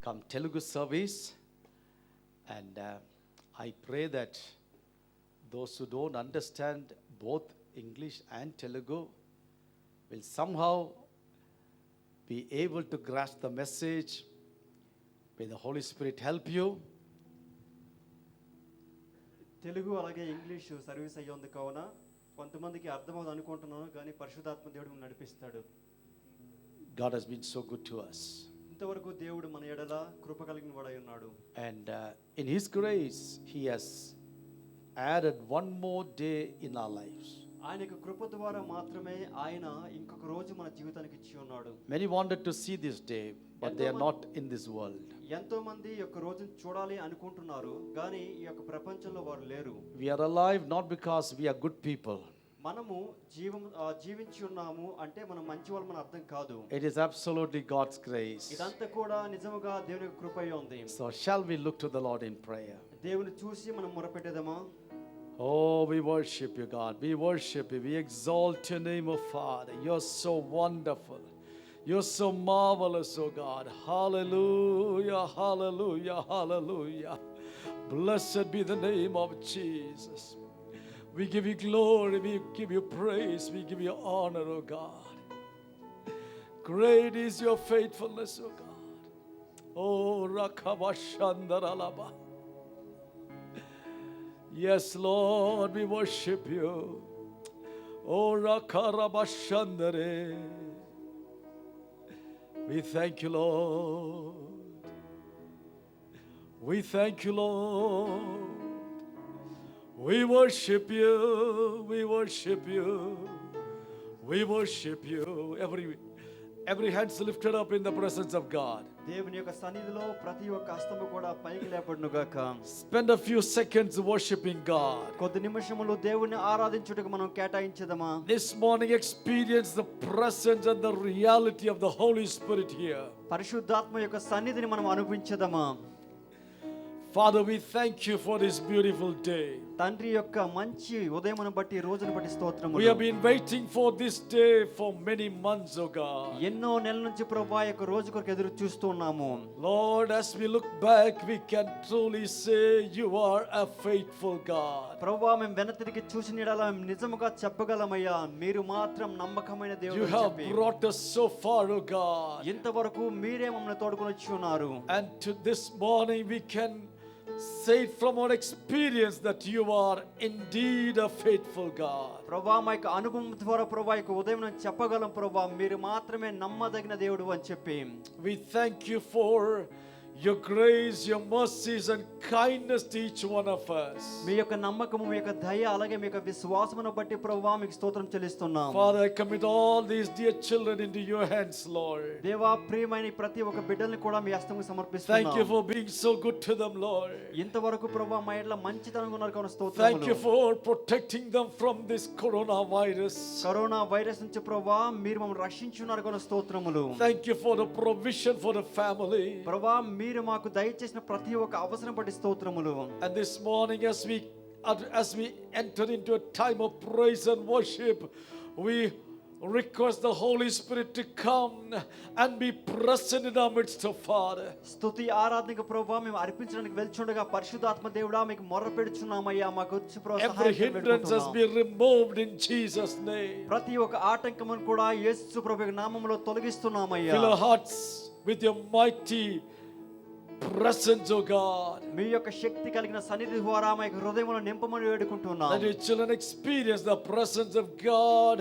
come Telugu service, and I pray that those who don't understand both English and Telugu will somehow be able to grasp the message. May the Holy Spirit help you. Telugu అలాగే English service అయ్యింది కావున కొంతమందికి అర్థమవుతుంది అనుకుంటున్నాను, కానీ పరిశుద్ధాత్మ దేవుడు నడిపిస్తాడు. God has been so good to us. ఇంతవరకు దేవుడు మన ఎడల కృప కలిగిన వాడై ఉన్నాడు. And in His grace, He has added one more day in our lives. ఆయన యొక్క కృప ద్వారా మాత్రమే ఆయన ఇంకొక రోజు మన జీవితానికి ఇచ్చి ఉన్నాడు. Many wanted to see this day, but they are not in this world. ఎంతో మంది ఈ యొక్క రోజును చూడాలి అనుకుంటున్నారు, కానీ ఈ యొక్క ప్రపంచంలో వారు లేరు. We are alive not because we are good people. మనము జీవించి ఉన్నాము అంటే మనం మంచి వాళ్ళం అని అర్థం కాదు. It is absolutely God's grace. ఇదంతా కూడా నిజముగా దేవుని యొక్క కృప అయి ఉంది. So shall we look to the Lord in prayer? దేవుని చూసి మనం మొరపెట్టేదమా? Oh, we worship you, God. We worship you. We exalt your name, oh Father. You're so wonderful. You're so marvelous, oh God. Hallelujah, hallelujah, hallelujah. Blessed be the name of Jesus. We give you glory, we give you praise, we give you honor, oh God. Great is your faithfulness, oh God. Oh, Rakabashandaralaba. Yes, Lord, we worship you. Oh, Rakarabashandare. We thank you, Lord. We thank you, Lord. We worship you. We worship you. We worship you. Every hand's lifted up in the presence of God. దేవుని యొక్క సన్నిధిలో ప్రతి ఒక్క హస్తము కూడా పైకి లేపడును గాక. Spend a few seconds worshiping God. కొద్ది నిమిషములు దేవుని ఆరాధించుటకు మనం కేటాయించదమా? This morning experience the presence and the reality of the Holy Spirit here. పరిశుద్ధాత్మ యొక్క సన్నిధిని మనం అనుభవించదమా? Father, we thank you for this beautiful day. తండ్రి యొక్క మంచి ఉదయమును బట్టి రోజును బట్టి స్తోత్రములు. We have been waiting for this day for many months, oh God. ఎన్నో నెలల నుంచి ప్రభువా యొక్క రోజు కొరకు ఎదురు చూస్తూ ఉన్నాము. Lord, as we look back, we can truly say you are a faithful God. ప్రభువా మేము వెనతిరిగి చూసిన యెడల మేము నిజముగా చెప్పగలమయ్యా, మీరు మాత్రం నమ్మకమైన దేవుడు You అని have చెప్పి. brought us so far, oh God. ఇంతవరకు మీరే మమ్మల్ని తోడుకొని వచ్చి ఉన్నారు. And to this morning we can say it from our experience that you are indeed a faithful God. ప్రభువా మా యొక్క అనుభవం ద్వారా ప్రభువా యొక్క ఉదయం నేను చెప్పగలం ప్రభువా మీరు మాత్రమే నమ్మదగిన దేవుడు అని చెప్పి. We thank you for your grace, your mercies and kindness to each one of us. మీ యొక్క నమ్మకము, మీ యొక్క దయ, అలాగే మీ యొక్క విశ్వాసమును బట్టి ప్రభువా మీకు స్తోత్రం చెల్లిస్తున్నాం. Father, I commit all these dear children into your hands, Lord. దేవా ప్రియమైన ప్రతి ఒక్క బిడ్డల్ని కూడా మీ హస్తముకు సమర్పిస్తున్నాం. Thank you for being so good to them, Lord. ఇంతవరకు ప్రభువా మా యెడల మంచితనంగా ఉన్నారు కావున స్తోత్రములు. Thank you for protecting them from this coronavirus. Corona virus నుంచి ప్రభువా మీరు మమ్మల్ని రక్షించున్నారు కావున స్తోత్రములు. Thank you for the provision for the family. ప్రభువా మీరు మాకు దయచేసిన ప్రతి ఒక్క అవసరం బట్టి స్తోత్రములు. And this morning as we enter into a time of praise and worship, we request the Holy Spirit to come and be present in our midst, oh Father. స్తుతి ఆరాధనకు ప్రభువా మేము అర్పించడానికి వెళ్చుండగా పరిశుద్ధాత్మ దేవుడా మీకు మొర్రపెడుచున్నామయ్యా, మాకు వచ్చి Every hindrance has been removed in Jesus' name. ప్రతి ఒక్క ఆటంకమును కూడా యేసు ప్రభు యొక్క నామములో తొలగిస్తున్నామయ్యా. Fill our hearts with your mighty presence, oh God. మీ యొక్క శక్తి కలిగిన సన్నిధి ద్వారా మా యొక్క హృదయములో నింపమని వేడుకుంటున్నాం. That your children experience the presence of God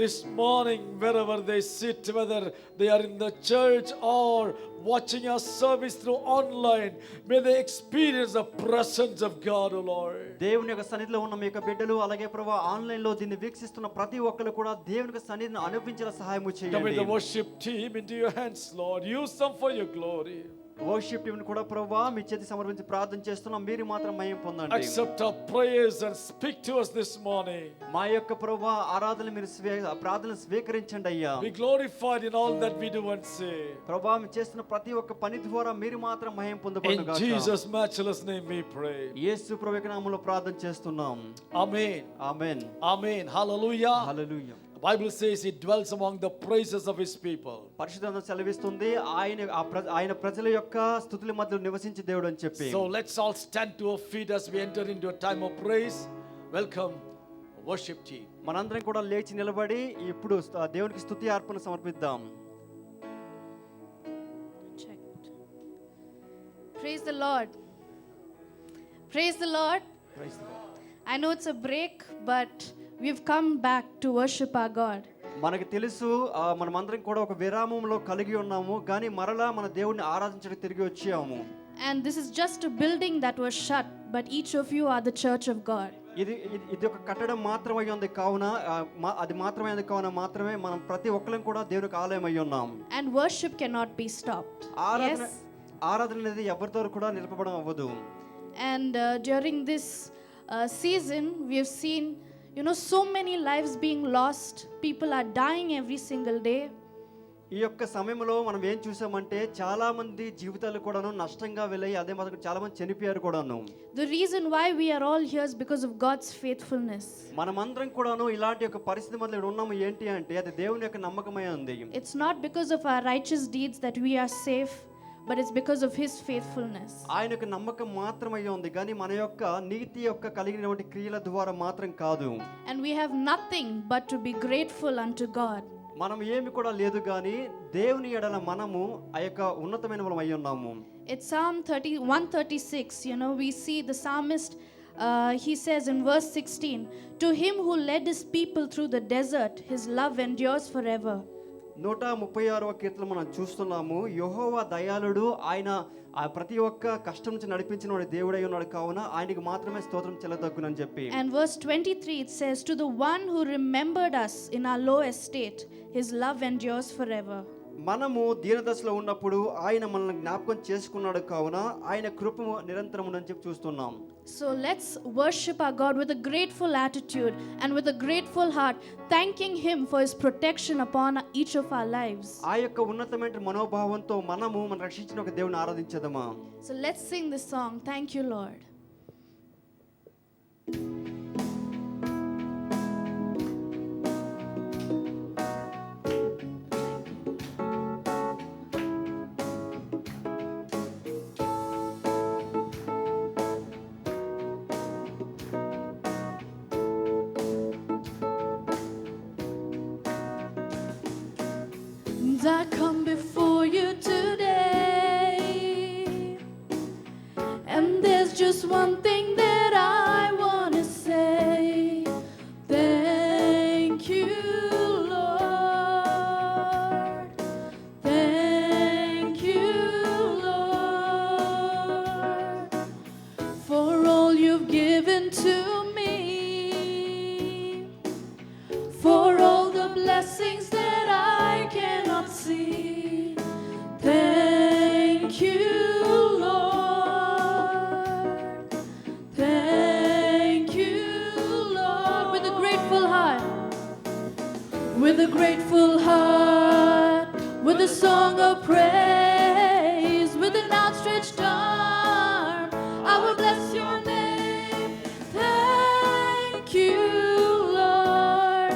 this morning wherever they sit, whether they are in the church or watching our service through online. May they experience the presence of God, oh Lord. దేవుని యొక్క సన్నిధిలో ఉన్న మీ యొక్క బిడ్డలు అలాగే ప్రభువా online లో దీన్ని వీక్షిస్తున్న ప్రతి ఒక్కరు కూడా దేవుని యొక్క సన్నిధిని అనుభవించేలా సహాయం Commit చేయండి. the worship team into your hands, Lord. Use them for your glory. Worship team కూడా ప్రభువా మీ చేతి సమర్పించి ప్రార్థన చేస్తున్నాం, మీరు మాత్రం మహిమ పొందండి. Accept our prayers and speak to us this morning. మా యొక్క ప్రభువా ఆరాధన మీరు ప్రార్థన స్వీకరించండి అయ్యా. Be glorified in all that we do and say. ప్రభువా మేము చేస్తున్న ప్రతి ఒక్క పని ద్వారా మీరు మాత్రం మహిమ పొందబడును In గాక. Jesus' matchless name we pray. యేసు ప్రభు యొక్క నామములో ప్రార్థన చేస్తున్నాం. Amen. Amen. Amen. Hallelujah. Hallelujah. The Bible says he dwells among the praises of his people. పరిశుద్ధ సెలవిస్తుంది ఆయన ప్రజల యొక్క స్తుతుల మధ్యలో నివసించే దేవుడు అని చెప్పి. So let's all stand to our feet as we enter into a time of praise. Welcome worship team. మనందరం కూడా లేచి నిలబడి ఇప్పుడు దేవునికి స్తుతి అర్పణ సమర్పిద్దాం. Praise the Lord. Praise the Lord. Praise the Lord. I know it's a break, but we've come back to worship our God. మనకు తెలుసు మనమందరం కూడా ఒక విరామంలో కలిగి ఉన్నాము, కానీ మరలా మన దేవుడిని ఆరాధించడానికి తిరిగి వచ్చాము. And this is just a building that was shut, but each of you are the church of God. ఇది ఒక కట్టడం మాత్రమే ఉంది కావున అది మాత్రమే మనం ప్రతి ఒక్కరం కూడా దేవునికి ఆలయం అయి ఉన్నాం. And worship cannot be stopped. ఆరాధన అనేది ఎవరితో కూడా నిలపబడం అవ్వదు. And during this season we have seen so many lives being lost. People are dying every single day. ఈ యొక్క సమయంలో మనం ఏం చూసామంటే చాలా మంది జీవితాలు కూడాను నష్టంగా వెళ్ళాయి, అదే మాత్రం చాలా మంది చనిపోయారు కూడాను. The reason why we are all here is because of God's faithfulness. మనమందరం కూడాను ఇలాంటి ఒక పరిస్థితి మధ్యలో ఉన్నాము ఏంటి అంటే అది దేవుని యొక్క నమ్మకమే ఉంది. It's not because of our righteous deeds that we are safe, but it's because of his faithfulness. ఆయన యొక్క నమ్మకం మాత్రమే ఉంది, కానీ మన యొక్క నీతి యొక్క కలిగినటువంటి క్రియల ద్వారా మాత్రం కాదు. And we have nothing but to be grateful unto God. మనం ఏమి కూడా లేదు, కానీ దేవుని ఎడల మనము ఆ యొక్క ఉన్నతమైన వాళ్ళం అయి ఉన్నాము. It's Psalm 136, we see the psalmist, he says in verse 16, to him who led his people through the desert, his love endures forever. 136వ కీర్తన మనం చూస్తున్నాము. యెహోవా దయాళుడు, ఆయన ప్రతి ఒక్క కష్టం నుంచి నడిపించిన వాడు దేవుడై ఉన్నాడు కావున ఆయనకి మాత్రమే స్తోత్రం చెల్లదక్కునని చెప్పి. And verse 23 it says, to the one who remembered us in our low estate, his love endures forever. మనము దీనదశలో ఉన్నప్పుడు ఆయన మనల్ని జ్ఞాపకం చేసుకున్నాడు కావున ఆయన కృప నిరంతరం ఉందని చెప్పి చూస్తున్నాం. So let's worship our God with a grateful attitude and with a grateful heart, thanking him for his protection upon each of our lives. ఆ యొక్క ఉన్నతమైన మనోభావంతో మనము మన రక్షించిన ఒక దేవుని ఆరాధించదమా. So let's sing this song, Thank You Lord. I come before you today, and there's just one thing that I want to say. Thank you, Lord. Thank you, Lord, for all you've given to me, for all the blessings that I cannot see. Thank you, Lord. Thank you, Lord. With a grateful heart, with a grateful heart, with a song of praise, with an outstretched arm, I will bless your name. Thank you, Lord.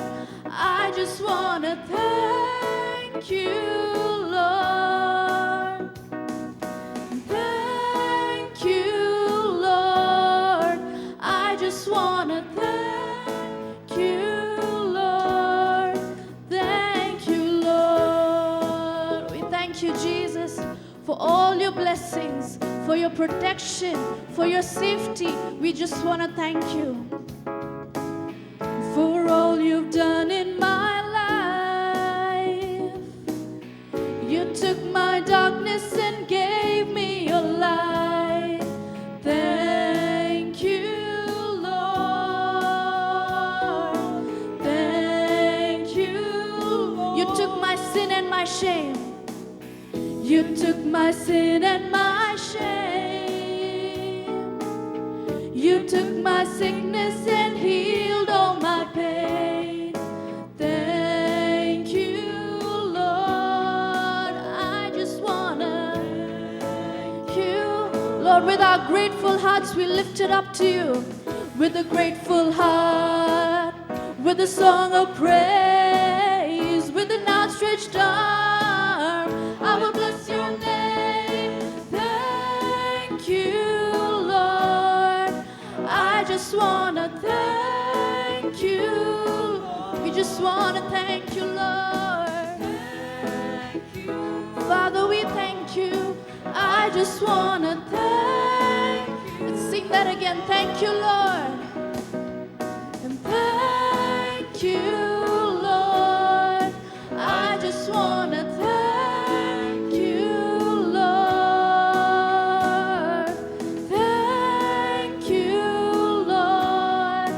I just want to thank you, Lord. Thank you, Lord. I just want to thank you, Lord. Thank you, Lord. We thank you, Jesus, for all your blessings, for your protection, for your safety. We just want to thank you for all you've done in my life. You took my darkness and gave me your light. Thank you, Lord. Thank you. You took my sin and my shame. You took my sin and my shame. You took my sickness and healed all my pain. Thank you, Lord. I just wanna thank you, Lord. With our grateful hearts, we lift it up to you. With a grateful heart, with a song of praise. outstretched arm. I will bless your name. Thank you, Lord. I just want to thank you. We just want to thank you, Lord. Father, we thank you. I just want to thank. Let's sing that again. Thank you, Lord. And thank you, Lord. I just want to thank you, Lord. Thank you, Lord.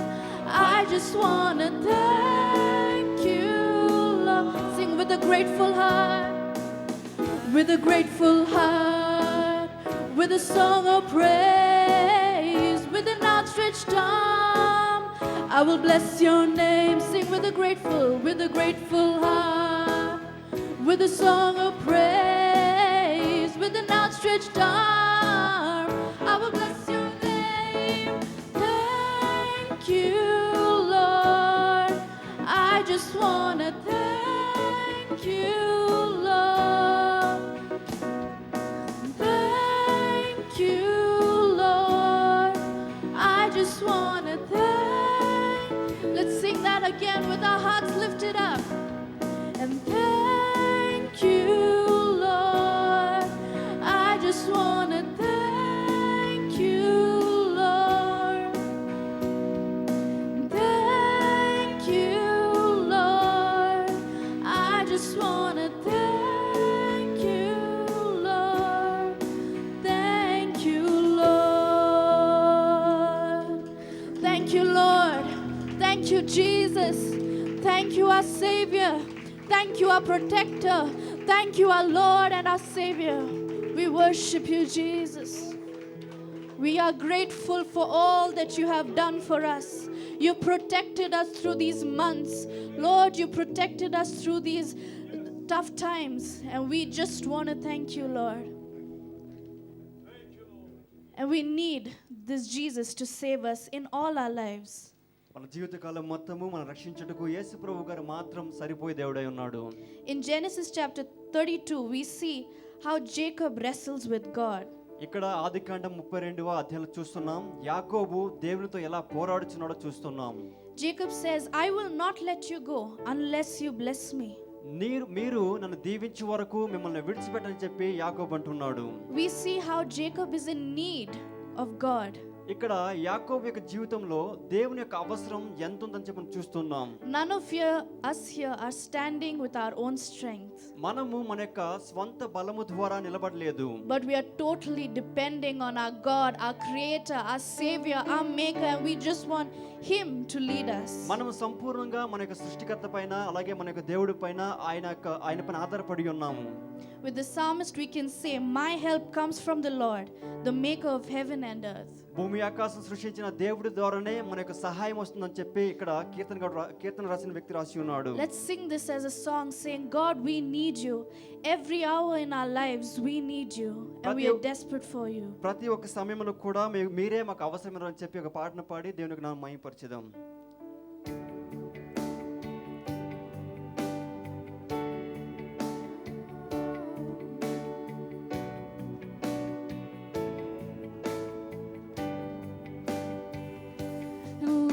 I just want to thank you, Lord. Sing with a grateful heart. With a grateful heart, with a song of praise, with an outstretched arm, I will bless your name. Sing with a grateful heart, with a song of praise, with an outstretched arm, I will bless your name. Thank you, Lord. I just want to thank you, Lord. Thank you, Lord. I just want to thank. Let's sing that again with our hearts lifted up. And thank you, Lord. I just want to thank you, Lord. Thank you, Lord. I just want to thank you, Lord. Thank you, Lord. Thank you, Lord. Thank you, Jesus. Thank you, our Savior. Thank you, our protector. Thank you, our Lord and our Savior. We worship you, Jesus. We are grateful for all that you have done for us. You protected us through these months. Lord, you protected us through these tough times. And we just want to thank you, Lord. And we need this Jesus to save us in all our lives. మన జీవితకాలం మొత్తము మనం రక్షించుటకు యేసు ప్రభు గారు మాత్రం సరిపోయే దేవుడై ఉన్నాడు. In Genesis chapter 32, we see how Jacob wrestles with God. ఇక్కడ ఆదికాండం 32వ అధ్యాయంలో చూస్తున్నాం యాకోబు దేవునితో ఎలా పోరాడుచున్నాడో చూస్తున్నాం. Jacob says, I will not let you go unless you bless me. మీరు నన్ను దీవించే వరకు మిమ్మల్ని విడిచిపెట్టని చెప్పి యాకోబు అంటున్నాడు. We see how Jacob is in need of God. ఇక్కడ యాకోబు యొక్క జీవితంలో దేవుని యొక్క అవసరం ఎంత ఉందని చెప్పి చూస్తున్నాం. None of us here are standing with our own strength. మనము మన యొక్క స్వంత బలము ద్వారా నిలబడలేదు. But we are totally depending on our God, our creator, our savior, our maker, and we just want him to lead us. మనము సంపూర్ణంగా మన యొక్క సృష్టికర్త పైన అలాగే మన యొక్క దేవుడి పైన ఆయన పైన ఆధారపడి ఉన్నాము. With the psalmist we can say, my help comes from the Lord, the maker of heaven and earth. భూమి ఆకాశం సృష్టించిన దేవుడి ద్వారానే మన యొక్క సహాయం వస్తుందని చెప్పి ఇక్కడ కీర్తన రాసిన వ్యక్తి రాసి ఉన్నాడు. Let's sing this as a song saying, God, we need you. Every hour in our lives we need you and we are desperate for you. ప్రతి ఒక్క సమయంలో కూడా మీరే మాకు అవసరమని అని చెప్పి ఒక పాటను పాడి దేవునికి నామం మహిమపరచుదాం.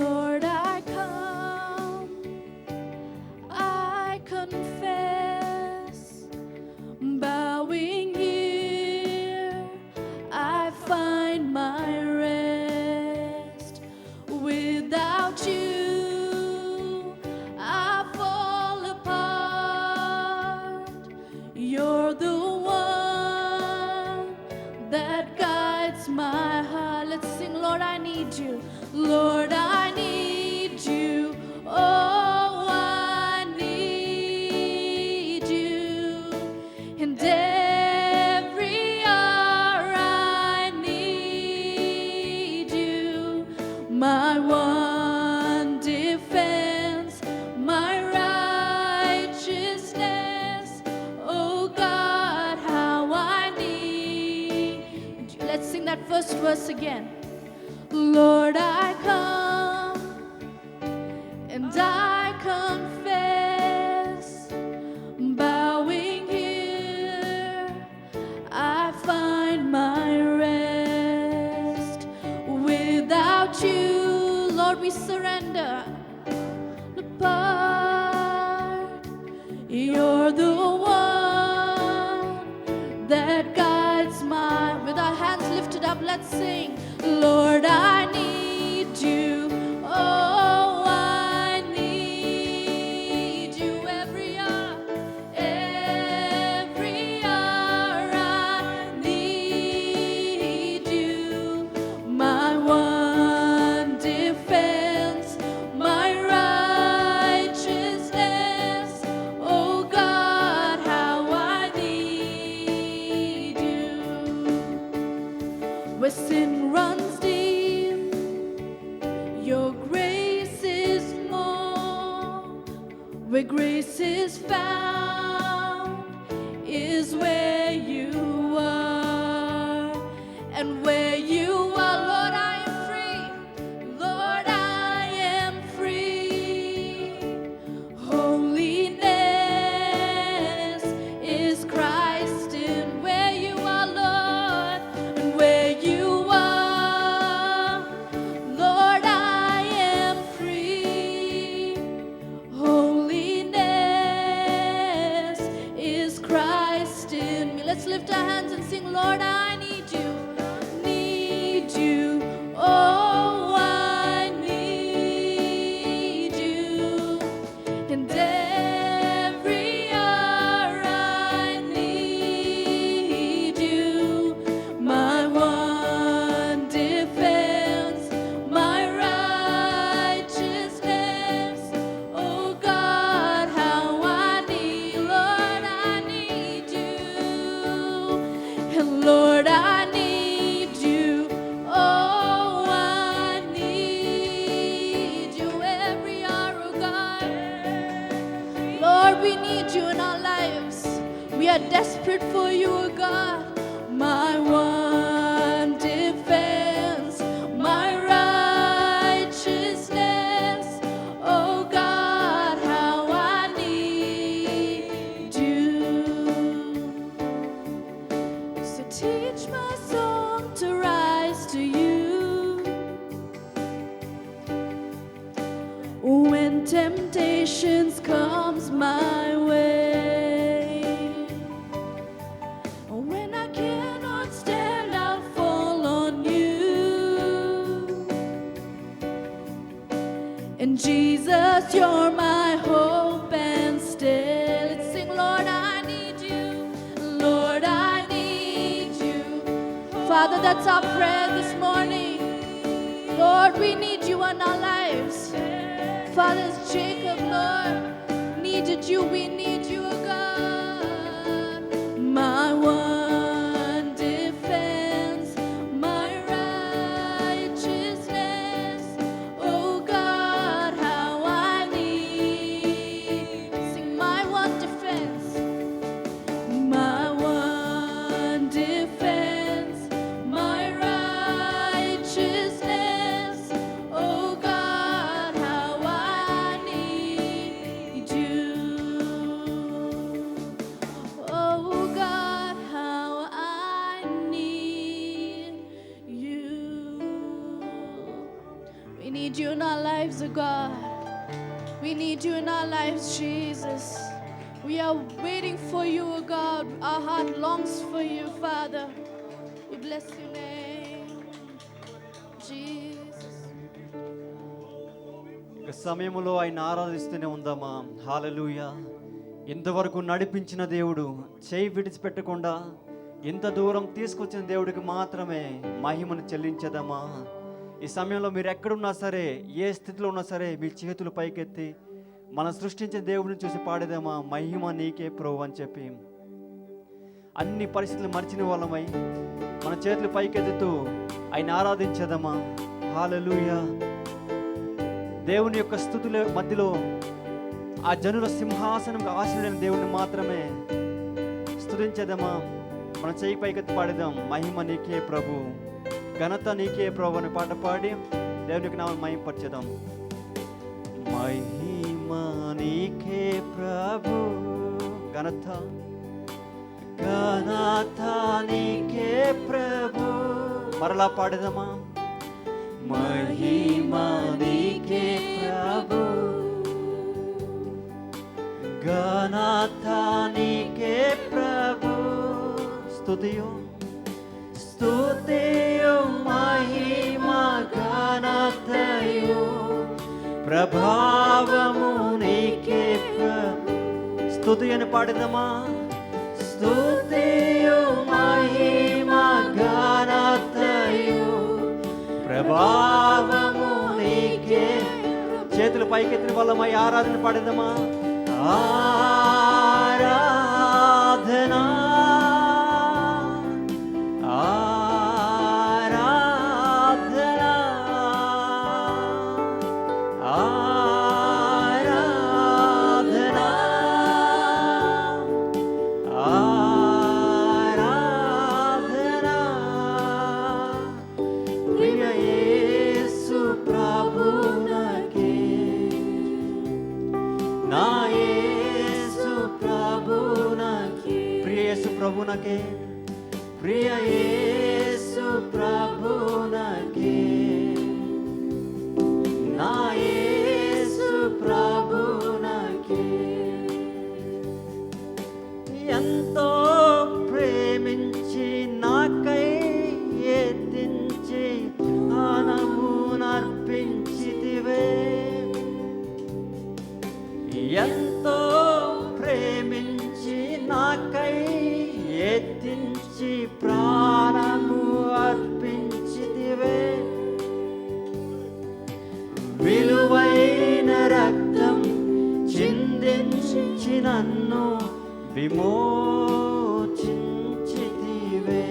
Lord, I come, I confess, bowing here, I find my rest. Without you, I fall apart. You're the one that guides my heart. Let's sing, Lord, I need you. Lord, I need you. Oh, I need you. And every hour I need you. My one defense, my righteousness. Oh God, how I need you. Let's sing that first verse again. Lord, I come and I confess, bow where grace is found is where you are. And where you are, Lord, I am free. Lord, I am free. Holiness is Christ in where you are, Lord. And where you are, Lord, I am free. Holiness is Christ in me. Let's lift our hands and sing, Lord, I need you. Need you. Oh, I need you. And every hour I need you. My one defense, my righteousness. Oh God, how I need, Lord, I need you. And Lord, I need you. Oh, I need you every hour, oh God. Lord, we need you in our lives. We are desperate for you, oh God. My one defense, my righteousness. Oh God, how I need you. So teach my song to rise to you when temptations comes my way. When I cannot stand, I'll fall on you. And Jesus, you're my hope and stay. Let's sing, Lord, I need you. Lord, I need you. Father, that's our prayer this morning. Lord, we need you in our lives. Father, as Jacob, Lord, needed you, we need you, oh God. My one defense, my righteousness. Oh God, how I need. Sing, my one defense, my one defense, my righteousness. Oh God, how I need you. Oh God, how I need you. We need you in our lives, oh God. We need you in our lives, Jesus. We are waiting for you, oh God. Our heart longs for you, Father. We bless your name, Jesus. ఇక సమయంలో ఆయన ఆరాధిస్తూనే ఉందామా. హల్లెలూయా. ఇంతవరకు నడిపించిన దేవుడు, చేయి విడిచిపెట్టకుండా ఇంత దూరం తీసుకొచ్చిన దేవుడికి మాత్రమే మహిమను చెల్లించదమా. ఈ సమయంలో మీరు ఎక్కడున్నా సరే, ఏ స్థితిలో ఉన్నా సరే, మీ చేతులు పైకెత్తి మనం సృష్టించిన దేవుడిని చూసి పాడేదామా. మహిమ నీకే ప్రభు అని చెప్పి అన్ని పరిస్థితులు మర్చిన వాళ్ళమై మన చేతులు పైకెత్తుతూ ఆయన ఆరాధించదమా. హల్లెలూయా. దేవుని యొక్క స్తుతుల మధ్యలో ఆ జనుల సింహాసనం ఆశీనుడైన దేవుని మాత్రమే స్తుతించదమా. మన చేయి పైకెత్తి పాడేదాం. మహిమ నీకే ప్రభు, ఘనత నీకే ప్రభు అని పాట పాడి దేవునికి నామం మహిమపరచేద్దాం. మహిమ నీకే ప్రభు, ఘనత ఘనత నీకే ప్రభు. మరలా పాడేదమా. మహిమ నీకే ప్రభు, ఘనత నీకే ప్రభు. స్తుతియు స్తుతియు మహిమ ఘనతయు ప్రభావము నీకే ప్రభు. స్తుతి అని పాడేదమా. స్తుతియు మహిమ ఘనతయు ప్రభావము నీకే. చేతులు పైకెత్తిన వాళ్ళమై ఆరాధన పాడేదమా. ఆరాధన ఆరాధన ఆరాధన ప్రభునకే ప్రియ యేసు ప్రభునకే నా యేసు ప్రభునకే ఎంతో ప్రేమించి నాకై ఎత్తించి ప్రాణమునర్పించితివే ఎంతో ప్రేమించి నాకై ఎత్తించి ప్రాణము అర్పించితివే విలువైన రక్తం చిందించి నన్ను విమోచించితివే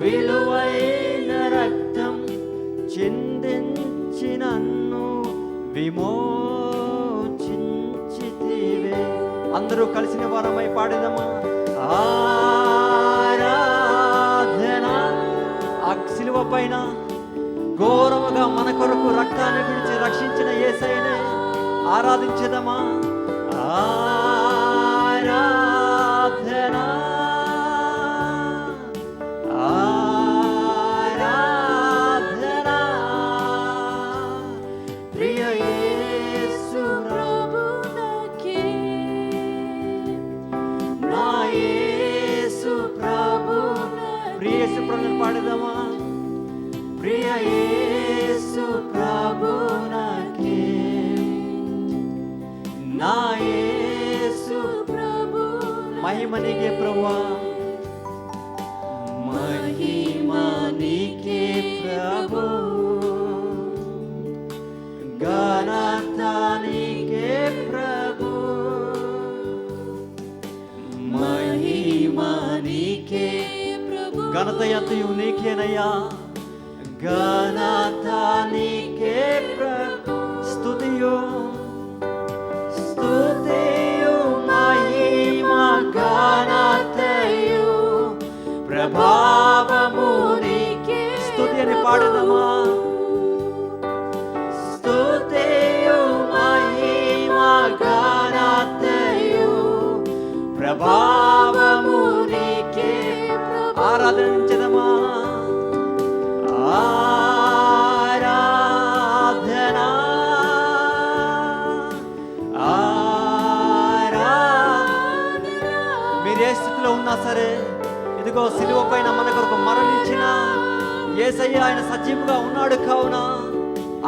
విలువైన రక్తం చిందించి నన్ను విమోచించితివే అందరూ కలిసిన వారమై పాడేదమ్మా ఆరాధన ఆ శిలువ పైన ఘోరముగా మన కొరకు రక్తాన్ని విడిచి రక్షించిన యేసయ్యనే ఆరాధించేదమా ఆరాధన ఆరాధన ప్రియ యేసు ప్రభునకే నా యేసు ప్రభునకే ప్రియ యేసు ప్రభుని పాడేదమా ప్రియ యేసు ప్రభునకే నా యేసు ప్రభునకే మహిమ నీకే ప్రభువా మహిమ నీకే ప్రభు ఘనత నీకే ప్రభు మహిమ నీకే ప్రభు ఘనత ఎంతయు నీకేనయ్యా ఘనత నీకే ప్రభు స్తుతియు మహిమ ఘనతయు ప్రభావము నీకే స్తుతి అని పాడదమా స్తుతియు మహిమ ఘనతయు ప్రభావము నీకే ఆరాధించదమా ఆరాధన మీరు ఏ స్థితిలో ఉన్నా సరే ఇదిగో సిలువ పైన మన కొరకు మరణించిన యేసయ్య ఆయన సజీవుగా ఉన్నాడు కావున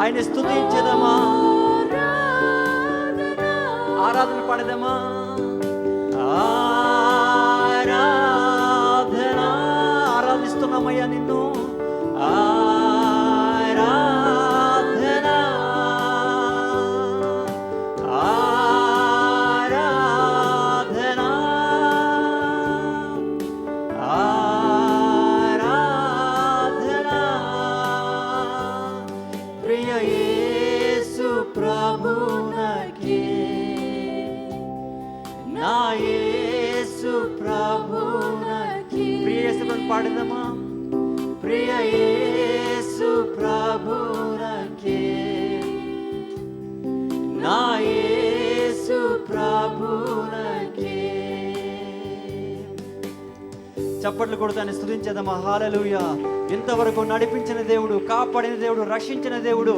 ఆయన స్తుతించేదమా ఆరాధన పాడేదమా ఆరాధన ఆరాధిస్తున్నామయ్యా నిన్ను ఆరాధన ఆరాధన ఆరాధన ప్రియ యేసు ప్రభునకే నా యేసు ప్రభునకే ప్రియ యేసు ప్రభుని పాడేదమా ప్రియ యేసు ప్రభునకే నా యేసు ప్రభునకే చప్పట్లు కొడుతాన్ని స్తుతించేదమ్మా హల్లెలూయా ఇంతవరకు నడిపించిన దేవుడు కాపాడిన దేవుడు రక్షించిన దేవుడు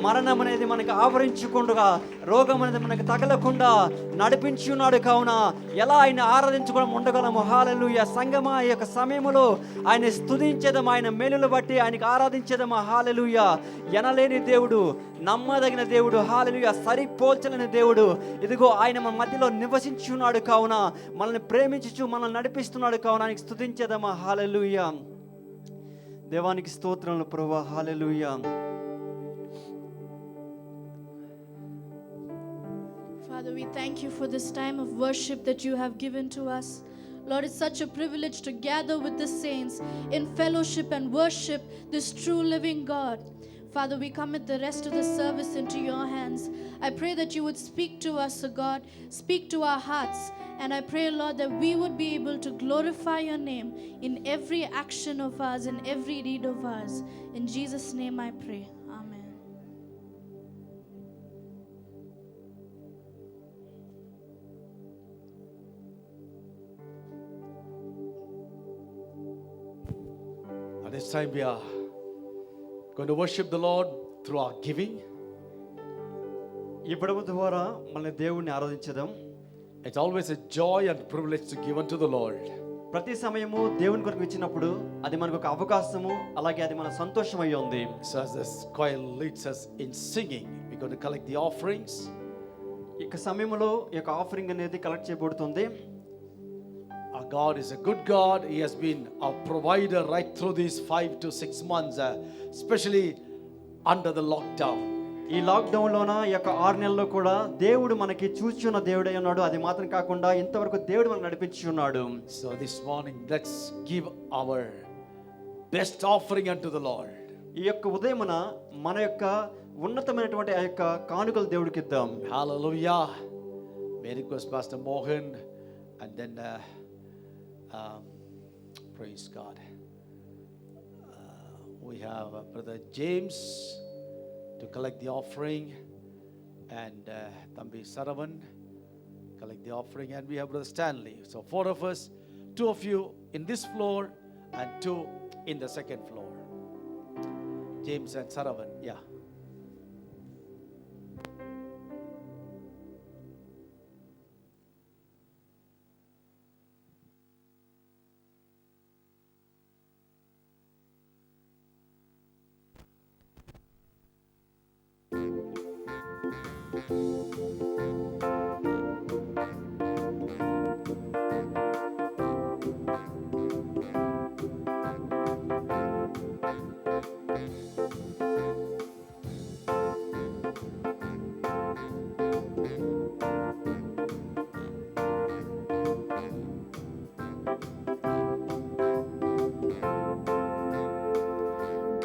మరణం అనేది మనకు ఆవరించకుండా రోగం అనేది మనకు తగలకుండా నడిపించి ఉన్నాడు కావున ఎలా ఆయన ఆరాధించుకోవడం ఉండగలము హల్లెలూయా సంగమా ఈ యొక్క సమయంలో ఆయన స్తుతించేదము ఆయన మేలులు బట్టి ఆయనకు ఆరాధించేదము హల్లెలూయా ఎనలేని దేవుడు నమ్మదగిన దేవుడు హల్లెలూయా సరిపోల్చలేని దేవుడు ఇదిగో ఆయన మన మధ్యలో నివసించి ఉన్నాడు కావున మనల్ని ప్రేమించుచు మనల్ని నడిపిస్తున్నాడు కావున ఆయనకు స్తుతించేదము హల్లెలూయా దేవానికి స్తోత్రములు ప్రభువా హల్లెలూయా Father, we thank you for this time of worship that you have given to us. Lord, it's such a privilege to gather with the saints in fellowship and worship this true living God. Father, we commit the rest of the service into your hands. I pray that you would speak to us, O God, speak to our hearts. And I pray, Lord, that we would be able to glorify your name in every action of ours, in every deed of ours. In Jesus' name I pray. Amen. this time we are going to worship the Lord through our giving. ఈ విడవ ద్వారా మన దేవుణ్ణి ఆరాధించదాం. It's always a joy and privilege to give unto the Lord. ప్రతి సమయము దేవుని కొరకు ఇచ్చినప్పుడు అది మనకు ఒక అవకాశము, అలాగే అది మన సంతోషమై ఉంది. So as the choir leads us in singing, we're going to collect the offerings. ఈ సమయంలో ఈ యొక్క ఆఫరింగ్ అనేది కలెక్ట్ చేయబడుతుంది. Our God is a good God. He has been our provider right through these 5 to 6 months, especially under the lockdown. ఈ లాక్డౌన్లోన ఈ యొక్క 6 నెలల్లో కూడా దేవుడు మనకి చూచున్న దేవుడై ఉన్నాడు. అది మాత్రం కాకుండా ఇంతవరకు దేవుడు మనకు నడిపించి ఉన్నాడు. So this morning, let's give our best offering unto the Lord. ఈ యొక్క ఉదయమున మన యొక్క ఉన్నతమైనటువంటి ఆ యొక్క కానుకలు దేవుడికి ఇద్దాం. Hallelujah. May I request Pastor Mohan and then praise God. We have Brother James to collect the offering, and Thambi Saravan collect the offering, and we have Brother Stanley. So 4 of us, 2 of you in this floor and 2 in the second floor. James and Saravan, yeah.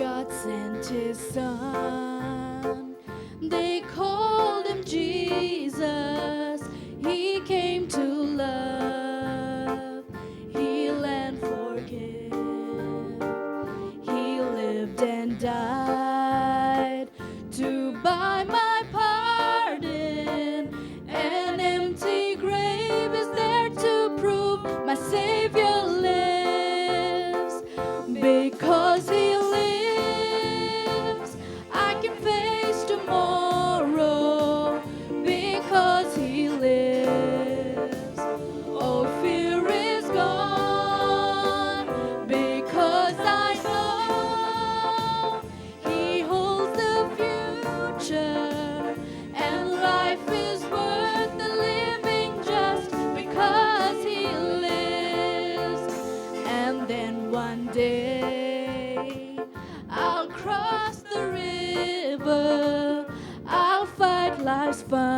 God sent his son, they called him Jesus. He came to love, heal and forgive. He lived and died to buy my pardon. An empty grave is there to prove my Savior lives. Because he lives, I can face tomorrow. Because he lives, oh, fear is gone. Because I know he holds the future, and life is worth the living just because he lives. And then one day I'll cross the river, I'll fight life's final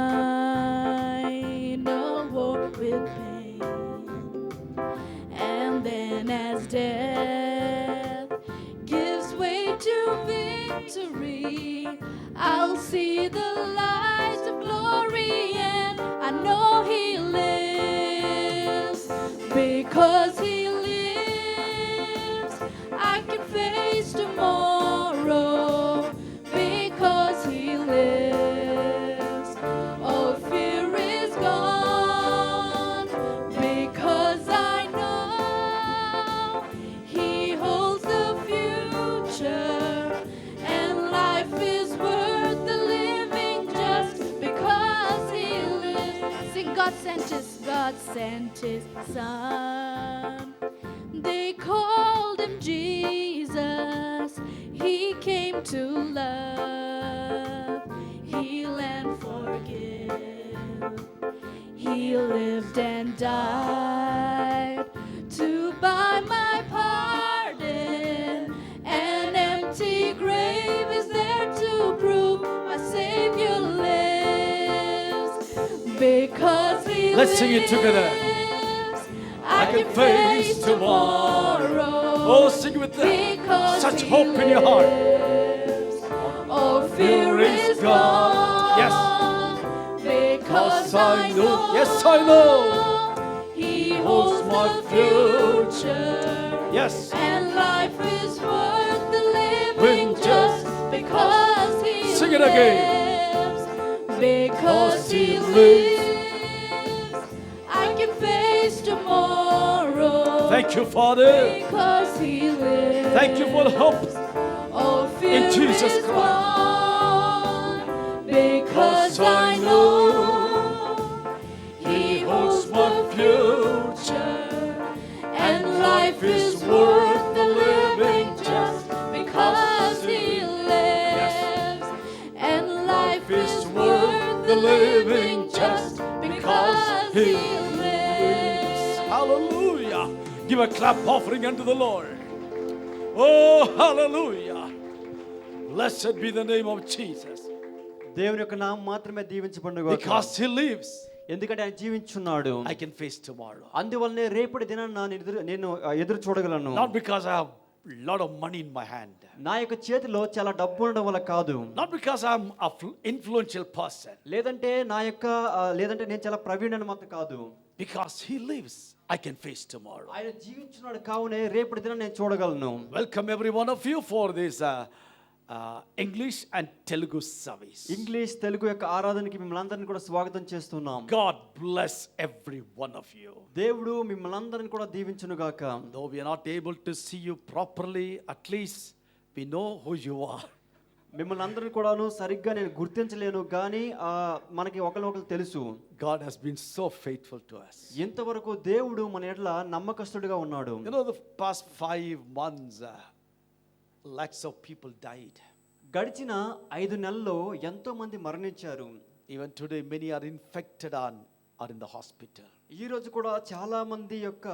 war with pain. And then as death gives way to victory, I'll see the light of glory, and I know he lives. Because he lives, I can face tomorrow. Because he lives, oh, fear is gone. Because I know he holds the future, and life is worth the living just because he lives. Sing, God sent his son. They called him Jesus. He came to love, heal and forgive. He lived and died to buy my pardon. An empty grave is there to prove my Savior lives. Because he Let's sing it together. lives, I can face tomorrow. Oh, sing with that. Because Such he hope in your heart. lives. Oh, fear is gone. Yes. Because Yes, I I know. know. Yes, I know. He holds my the future. Yes. And life is worth the living When just because he Sing it again. lives. Because he lives. lives, I can face tomorrow. Thank you, Father. Because he lives. Thank you for the hope. All fear In Jesus is Christ. gone, because I know He holds my future, and life is worth the living just because He lives. And life is worth the living just because He lives. Hallelujah. Give a clap offering unto the Lord. Oh, hallelujah. Blessed be the name of Jesus. దేవుని యొక్క నామం మాత్రమే దీవించబడును గాక. Because He lives, ఎందుకంటే ఆయన జీవించున్నాడు. I can face tomorrow. అందువల్లనే రేపటి దినాన్ని నేను ఎదురు చూడగలను. Not because I have a lot of money in my hand. నా యొక్క చేతిలో చాలా డబ్బు ఉండడం వల్ల కాదు. Not because I'm an influential person. లేదంటే లేదంటే నేను చాలా ప్రవీణుని మాత్రం కాదు. Because He lives, I can face tomorrow. ఆయన జీవించున్నాడు కావునే రేపటి దినం నేను చూడగలను. Welcome every one of you for this English and Telugu service. English Telugu యొక్క ఆరాధనకి మిమ్మల్ని అందరిని కూడా స్వాగతం చేస్తున్నాం. God bless every one of you. దేవుడు మిమ్మల్ని అందరిని కూడా దీవించును గాక. Though we are not able to see you properly, at least we know who you are. మిమ్మల్ని అందరిని కూడాను సరిగ్గా నేను గుర్తించలేను కానీ మనకి ఒకరు తెలుసు. God has been so faithful to us. ఇంతవరకు దేవుడు మన ఎడల నమ్మకస్తుడిగా ఉన్నాడు. You know, the past 5 months, lakhs of people died. గడిచిన 5 నెలల్లో ఎంతో మంది మరణించారు. Even today, many are infected and are in the hospital. ఈ రోజు కూడా చాలా మంది యొక్క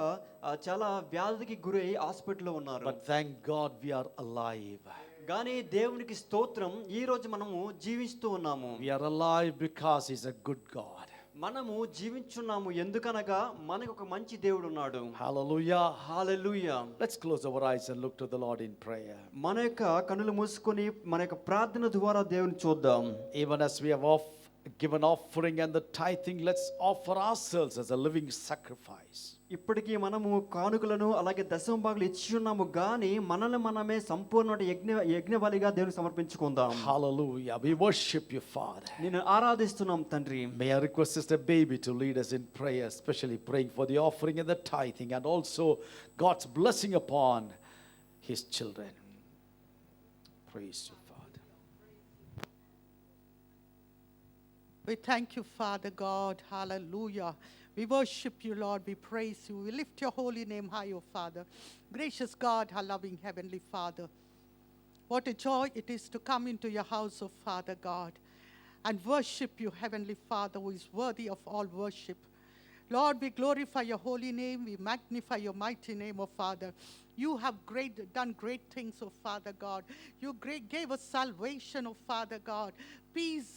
చాలా వ్యాధికి గురై హాస్పిటల్లో ఉన్నారు. But thank God we are alive. కానీ దేవునికి స్తోత్రం, ఈ రోజు మనము జీవిస్తూ ఉన్నాము. We are alive because He's a good God. మనము జీవించున్నాము ఎందుకనగా మనకు ఒక మంచి దేవుడు ఉన్నాడు. Hallelujah. Hallelujah. Let's close our eyes and look to the Lord in prayer. మన యొక్క కన్నులు మూసుకొని మన యొక్క ప్రార్థన ద్వారా దేవుని చూద్దాం. Even as we have given offering and the tithing, let's offer ourselves as a living sacrifice. ఇప్పటికీ మనము కానుకలను అలాగే దశమ భాగాలు ఇచ్చి ఉన్నాము కానీ మనల్ని మనమే సంపూర్ణ యజ్ఞ బలిగా దేవునికి సమర్పించుకుందాం. Hallelujah. We worship you, Father. నిన్ను ఆరాధిస్తున్నాం తండ్రి. May I request Sister Baby to lead us in prayer, especially praying for the offering and the tithing and also God's blessing upon His children. Praise you, Father. We thank you, Father God. Hallelujah. We worship you, Lord. We praise you. We lift your holy name high, O Father. Gracious God, our loving Heavenly Father. What a joy it is to come into your house, O Father God, and worship you, Heavenly Father, who is worthy of all worship. Lord, we glorify your holy name. We magnify your mighty name, O Father. You have done great things, O Father God. You gave us salvation, O Father God. Peace,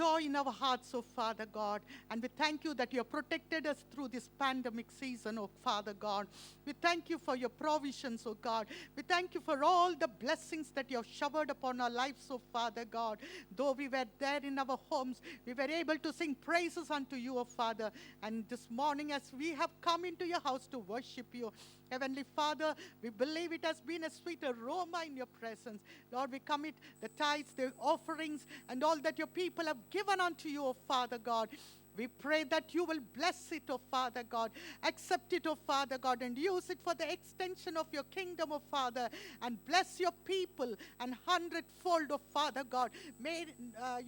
joy in our hearts, oh Father God. And we thank you that you have protected us through this pandemic season, oh Father God. We thank you for your provisions, oh God. We thank you for all the blessings that you have showered upon our lives, oh Father God. Though we were there in our homes, we were able to sing praises unto you, oh Father. And this morning as we have come into your house to worship you, Heavenly Father, we believe it has been a sweet aroma in your presence. Lord, we commit the tithes, the offerings, and all that your people have given unto you, O Father God. We pray that you will bless it, O Father God. Accept it, O Father God, and use it for the extension of your kingdom, O Father. And bless your people and 100-fold, O Father God. May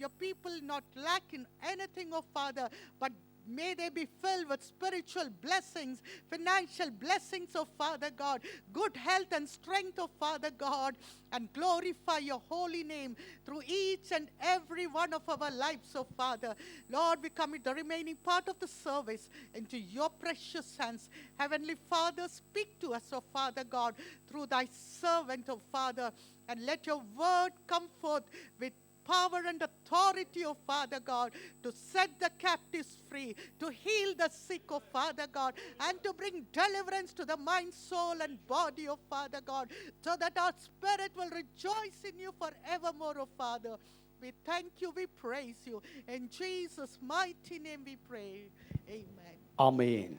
your people not lack in anything, O Father, but may they be filled with spiritual blessings, financial blessings, oh Father God, good health and strength, oh Father God, and glorify your holy name through each and every one of our lives, oh Father. Lord, we commit the remaining part of the service into your precious hands. Heavenly Father, speak to us, oh Father God, through thy servant, oh Father, and let your word come forth with power and authority, oh Father God, to set the captives free, to heal the sick, oh Father God, and to bring deliverance to the mind, soul, and body, oh Father God, so that our spirit will rejoice in you forevermore, oh Father. We thank you, we praise you. In Jesus' mighty name we pray. Amen. Amen.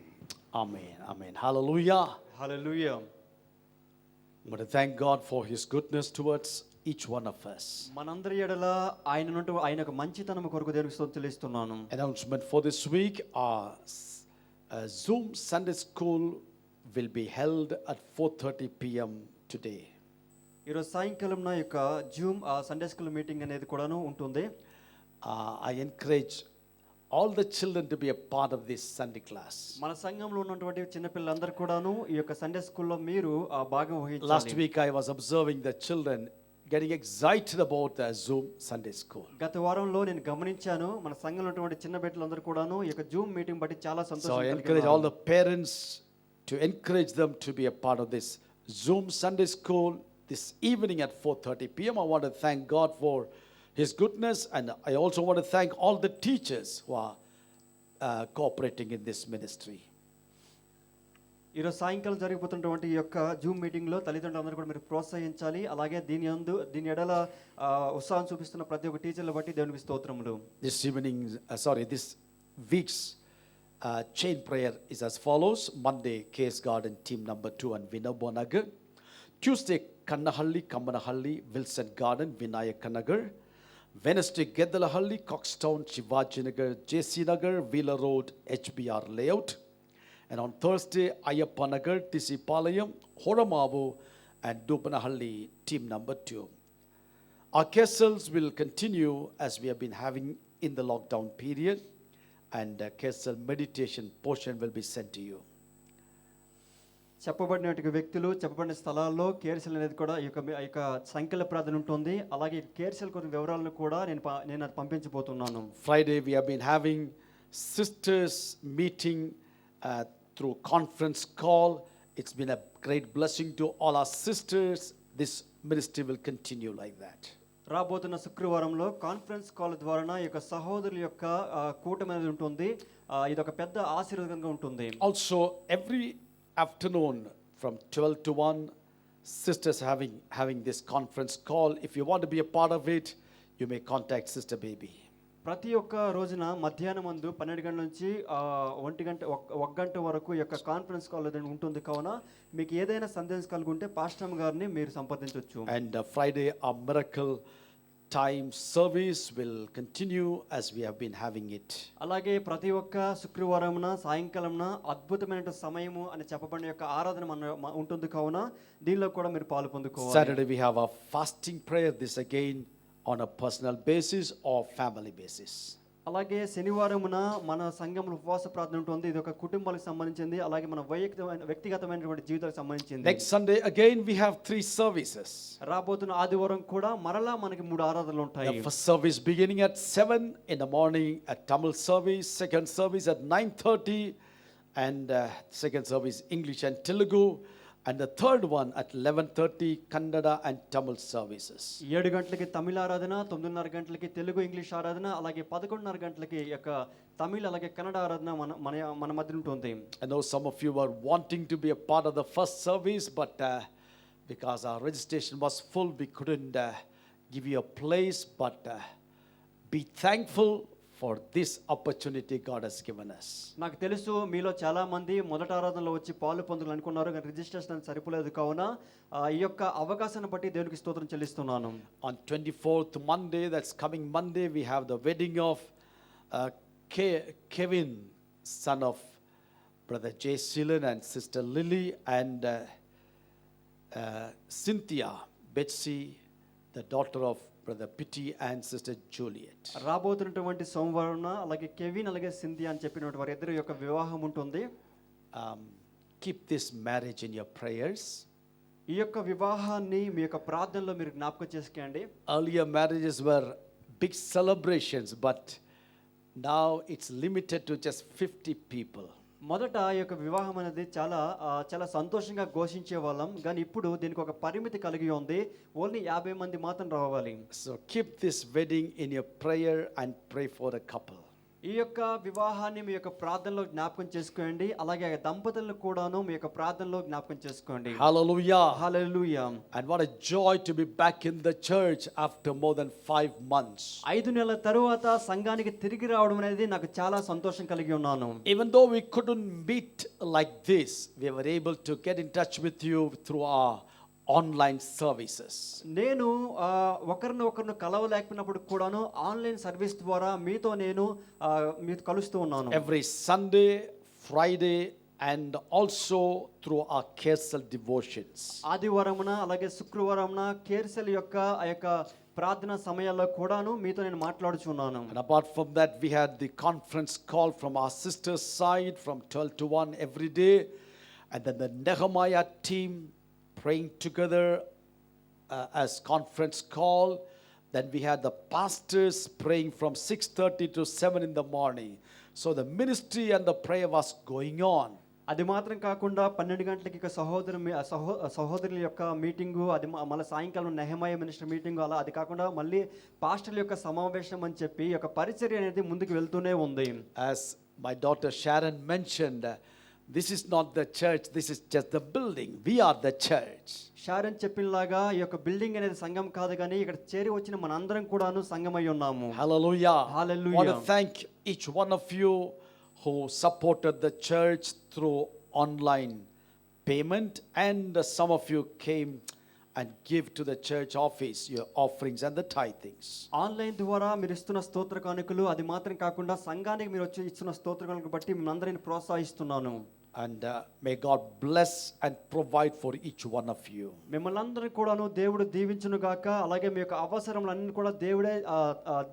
Amen. Amen. Hallelujah. Hallelujah. I'm going to thank God for His goodness towards each one of us. మనందరి ఎడల ఆయన యొక్క మంచితనం కొరకు దేవునికి స్తుతులు చెల్లిస్తున్నాను. Announcement for this week: our Zoom Sunday School will be held at 4:30 p.m. today. ఈరోజు సాయంకాలం నా యొక్క జూమ్ సండే స్కూల్ మీటింగ్ అనేది కూడాను ఉంటుంది. I encourage all the children to be a part of this Sunday class. మన సంఘంలో ఉన్నటువంటి చిన్నపిల్లలందరూ కూడాను ఈ యొక్క సండే స్కూల్లో మీరు భాగం Last వహించాలి. week I was observing the children getting excited about the Zoom Sunday school. గత వారంలో నేను గమనించాను మన సంఘంలో ఉన్నటువంటి చిన్న బిడ్డలందరూ కూడాను ఈ యొక్క జూమ్ మీటింగ్ బట్టి చాలా So I సంతోషం encourage all the parents to encourage them to be a part of this Zoom Sunday school this evening at 4:30 p.m. I want to thank God for His goodness, and I also want to thank all the teachers who are cooperating in this ministry. ఈరోజు సాయంకాలం జరిగిపోతున్నటువంటి ఈ యొక్క Zoom మీటింగ్లో తల్లిదండ్రులందరూ కూడా మీరు ప్రోత్సహించాలి. అలాగే దీని ఎడల ఉత్సాహం చూపిస్తున్న ప్రతి ఒక్క టీచర్ల బట్టి దేవునికి స్తోత్రములు. This week's chain prayer is as follows. Monday, Case Garden team number 2 and Vinabanagar. Tuesday, Kannahalli, Kammanahalli, Wilson Garden, Vinayakanagar. Wednesday, Gedalahalli, Coxtown, Shivajinagar, JC Nagar, Wheeler Road, HBR layout. And on Thursday, Ayappanagar, TC Palayam, Horamavu, and Dupanahalli, team number 2. Our Kessels will continue as we have been having in the lockdown period, and Kessel meditation portion will be sent to you. చెప్పబడిన వ్యక్తులు చెప్పబడిన స్థలాల్లో కేర్సెల్ అనేది కూడా ఈ యొక్క సంఖ్యల ప్రార్థన ఉంటుంది. అలాగే కేర్సెల్ కొన్ని వివరాలను కూడా నేను అది పంపించబోతున్నాను. Friday, we have been having sisters meeting through conference call. It's been a great blessing to all our sisters. This ministry will continue like that. రాబోతున్న శుక్రవారంలో కాన్ఫరెన్స్ కాల్ ద్వారా ఈ యొక్క సహోదరుల యొక్క కూటమి అనేది ఉంటుంది. ఇది ఒక పెద్ద ఆశీర్వాదంగా ఉంటుంది. Also, every afternoon from 12 to 1, sisters having this conference call. If you want to be a part of it, you may contact Sister Baby. ప్రతి ఒక్క రోజున మధ్యాహ్నం మందు 12 గంటల నుంచి 1 గంట వరకు ఈ యొక్క కాన్ఫరెన్స్ కాల్ ఉంటుంది. కావున మీకు ఏదైనా సందేశం కలిగి ఉంటే పాస్టర్ గారిని మీరు సంప్రదించవచ్చు. And Friday, our miracle time service will continue as we have been having it. అలాగే ప్రతి ఒక్క శుక్రవారమున సాయంకాలంన అద్భుతమైన సమయము అని చెప్పబడిన యొక్క ఆరాధన ఉంటుంది. కావున దీనిలో కూడా మీరు పాలు పొందుకోవాలి. Saturday, we have a fasting prayer. This again on a personal basis or family basis. అలాగే శనివారమున మన సంఘంలో ఉపవాస ప్రార్థన ఉంటుంది. ఇది ఒక కుటుంబాలకు సంబంధించింది. అలాగే మన వ్యక్తిగతమైనటువంటి జీవితాలకు సంబంధించింది. Next Sunday again we have 3 services. రాబోతున్న ఆదివారం కూడా మరలా మనకి 3 ఆరాధనలు ఉంటాయి. The first service beginning at 7 in the morning at Tamil service, second service at 9:30, and second service English and Telugu, and the third one at 11:30 Kannada and Tamil services. 7 గంటలకి తమిళ ఆరాధన, 9:30 గంటలకి తెలుగు ఇంగ్లీష్ ఆరాధన, అలాగే 11:30 గంటలకి యొక్క తమిళ అలాగే కన్నడ ఆరాధన మన మధ్య ఉంటుంది. I know some of you were wanting to be a part of the first service, but because our registration was full, we couldn't give you a place, but be thankful for this opportunity God has given us. నాకు తెలుసు మీలో చాలా మంది మొదటి ఆరాధనలో వచ్చి పాలు పొందాలనుకున్నారు, కానీ రిజిస్ట్రేషన్ సరిపోలేదు. కావున ఈ యొక్క అవకాశాన్ని బట్టి దేవునికి స్తోత్రం చెల్లిస్తున్నాను. On 24th Monday, that's coming Monday, we have the wedding of Kevin, son of Brother Jay Seelan and Sister Lily, and Cynthia Betsy, the daughter of Brother Pitti and Sister Juliet. రాబోతున్నటువంటి సోమవారం అలాగే Kevin అలాగే Cynthia అని చెప్పినటువంటి వారిద్దరి యొక్క వివాహం ఉంటుంది. Keep this marriage in your prayers. ఈ యొక్క వివాహాన్ని మీ యొక్క ప్రార్థనలో మీరు జ్ఞాపకం చేసుకోండి. Earlier marriages were big celebrations, but now it's limited to just 50 people. మొదట ఈ యొక్క వివాహం అనేది చాలా సంతోషంగా ఘోషించే వాళ్ళం, కానీ ఇప్పుడు దీనికి ఒక పరిమితి కలిగి ఉంది. ఓన్లీ 50 మంది మాత్రం రావాలి. So keep this wedding in your prayer and pray for the couple. ఈ యొక్క వివాహాన్ని మీ యొక్క ప్రార్థనలో జ్ఞాపకం చేసుకోండి. అలాగే దంపతులను కూడాను మీ యొక్క ప్రార్థనలో జ్ఞాపకం చేసుకోండి. Hallelujah. Hallelujah. And what a joy to be back in the church after more than 5 months. 5 నెలల తరువాత సంఘానికి తిరిగి రావడం అనేది నాకు చాలా సంతోషం కలిగి ఉన్నాను. Even though we couldn't meet like this, we were able to get in touch with you through our online services. నేను ఒకరిని కలవలేకపోయినప్పుడు కూడాను ఆన్లైన్ సర్వీస్ ద్వారా మీతో కలుస్తూ ఉన్నాను. Every Sunday, Friday and also through our Kesel devotions. ఆదివారమున అలాగే శుక్రవారమున కేర్సెల్ యొక్క ఆ యొక్క ప్రార్థన సమయాల్లో కూడాను మీతో నేను మాట్లాడుచున్నాను. And apart from that, we had the conference call from our sister's side from 12 to 1 every day. And then the Nehemiah team praying together as conference call. Then we had the pastors praying from 6:30 to 7 in the morning. So the ministry and the prayer was going on. అది మాత్రం కాకుండా 12 గంటలకి ఇక సహోదరుల యొక్క meeting, అది మళ్ళీ సాయంకాలం నెహెమయా మినిస్టర్ మీటింగు, అలా అది కాకుండా మళ్ళీ పాస్టర్ల యొక్క సమావేశం అని చెప్పి ఈ యొక్క పరిచర్య అనేది ముందుకు వెళ్తూనే ఉంది. As my daughter Sharon mentioned, this is not the church, this is just the building. We are the church. Sharon చెప్పినలాగా ఈ యొక్క బిల్డింగ్ అనేది సంఘం కాదు, కానీ ఇక్కడ చేరి వచ్చిన మనందరం కూడాను సంఘమై ఉన్నాము. Hallelujah. Hallelujah. I want to thank each one of you who supported the church through online payment, and some of you came and give to the church office your offerings and the tithings. Online ద్వారా మీరు ఇస్తున్న స్తోత్ర కానుకలు, అది మాత్రం కాకుండా సంఘానికి మీరు వచ్చి ఇస్తున్న స్తోత్ర కానుకలు బట్టి మిమ్మల్ని ప్రోత్సహిస్తున్నాను. And may God bless and provide for each one of you. మిమ్మల్ని అందరినీ కూడాను దేవుడు దీవించును గాక, అలాగే మీ యొక్క అవసరములన్నీ కూడా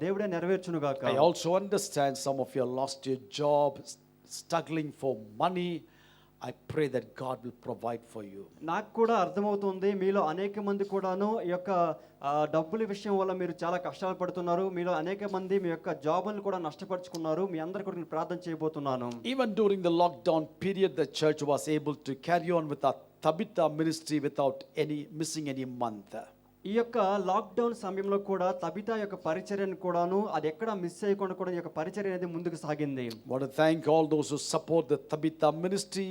దేవుడే నెరవేర్చును గాక. I also understand some of you lost your job, struggling for money. I pray that God will provide for you. నాకు కూడా అర్థమవుతుంది, మీలో అనేక మంది కూడాను ఈ యొక్క డబ్బుల విషయం వల్ల మీరు చాలా కష్టాలు పడుతున్నారు. మీలో అనేక మంది మీ యొక్క జాబులను కూడా నష్టపరుచుకున్నారు. మీ అందరి కొరకు నేను ప్రార్థన చేయబోతున్నాను. Even during the lockdown period, the church was able to carry on with our Tabitha ministry without missing any month. ఈ యొక్క లాక్డౌన్ సమయంలో కూడా తబితా యొక్క పరిచర్యను కూడాను అది ఎక్కడ మిస్ చేయకుండా కూడా ఈ యొక్క పరిచర్య అనేది ముందుకు సాగింది. I want to thank all those who support the Tabitha ministry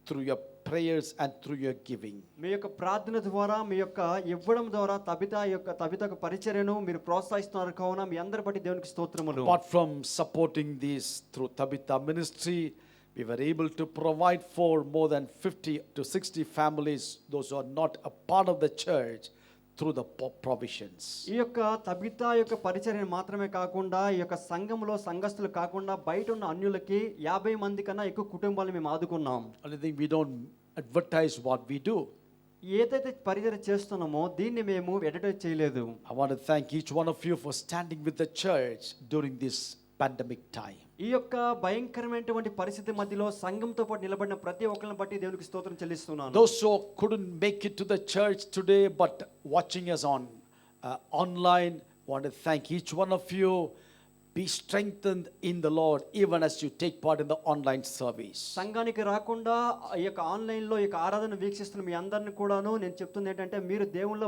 through your prayers and through your giving. మీ యొక్క ప్రార్థన ద్వారా, మీ యొక్క ఇవ్వడం ద్వారా తబితా పరిచర్యను మీరు ప్రోత్సహిస్తున్నారు కావున మీ అందరి బట్టి దేవునికి స్తోత్రములు. Apart from supporting this through Tabitha ministry, we were able to provide for more than 50 to 60 families, those who are not a part of the church, through the provisions. ఈ యొక్క తబితా యొక్క పరిచర్య మాత్రమే కాకుండా ఈ యొక్క సంఘంలో సంఘస్థులు కాకుండా బయట ఉన్న అన్యులకి 50 మంది కన్నా ఎక్కువ కుటుంబాలను మేము ఆదుకున్నాం. Only thing, we don't advertise what we do. ఏదైతే పరిచర్య చేస్తున్నామో దీన్ని మేము అడ్వర్టైజ్ చేయలేదు. I want to thank each one of you for standing with the church during this pandemic time. ఈ యొక్క భయంకరమైనటువంటి పరిస్థితి మధ్యలో సంఘంతో పాటు నిలబడిన ప్రతి ఒక్కరిని బట్టి దేవునికి స్తోత్రం చెల్లిస్తున్నాను. Those who couldn't make it to the church today but watching us on online, want to thank each one of you. Be strengthened in the Lord even as you take part in the online service. సంఘానికి రాకుండా ఈ యొక్క ఆన్లైన్లో ఈ యొక్క ఆరాధన వీక్షిస్తున్న మీ అందరిని కూడాను నేను చెప్తుంది ఏంటంటే మీరు దేవునిలో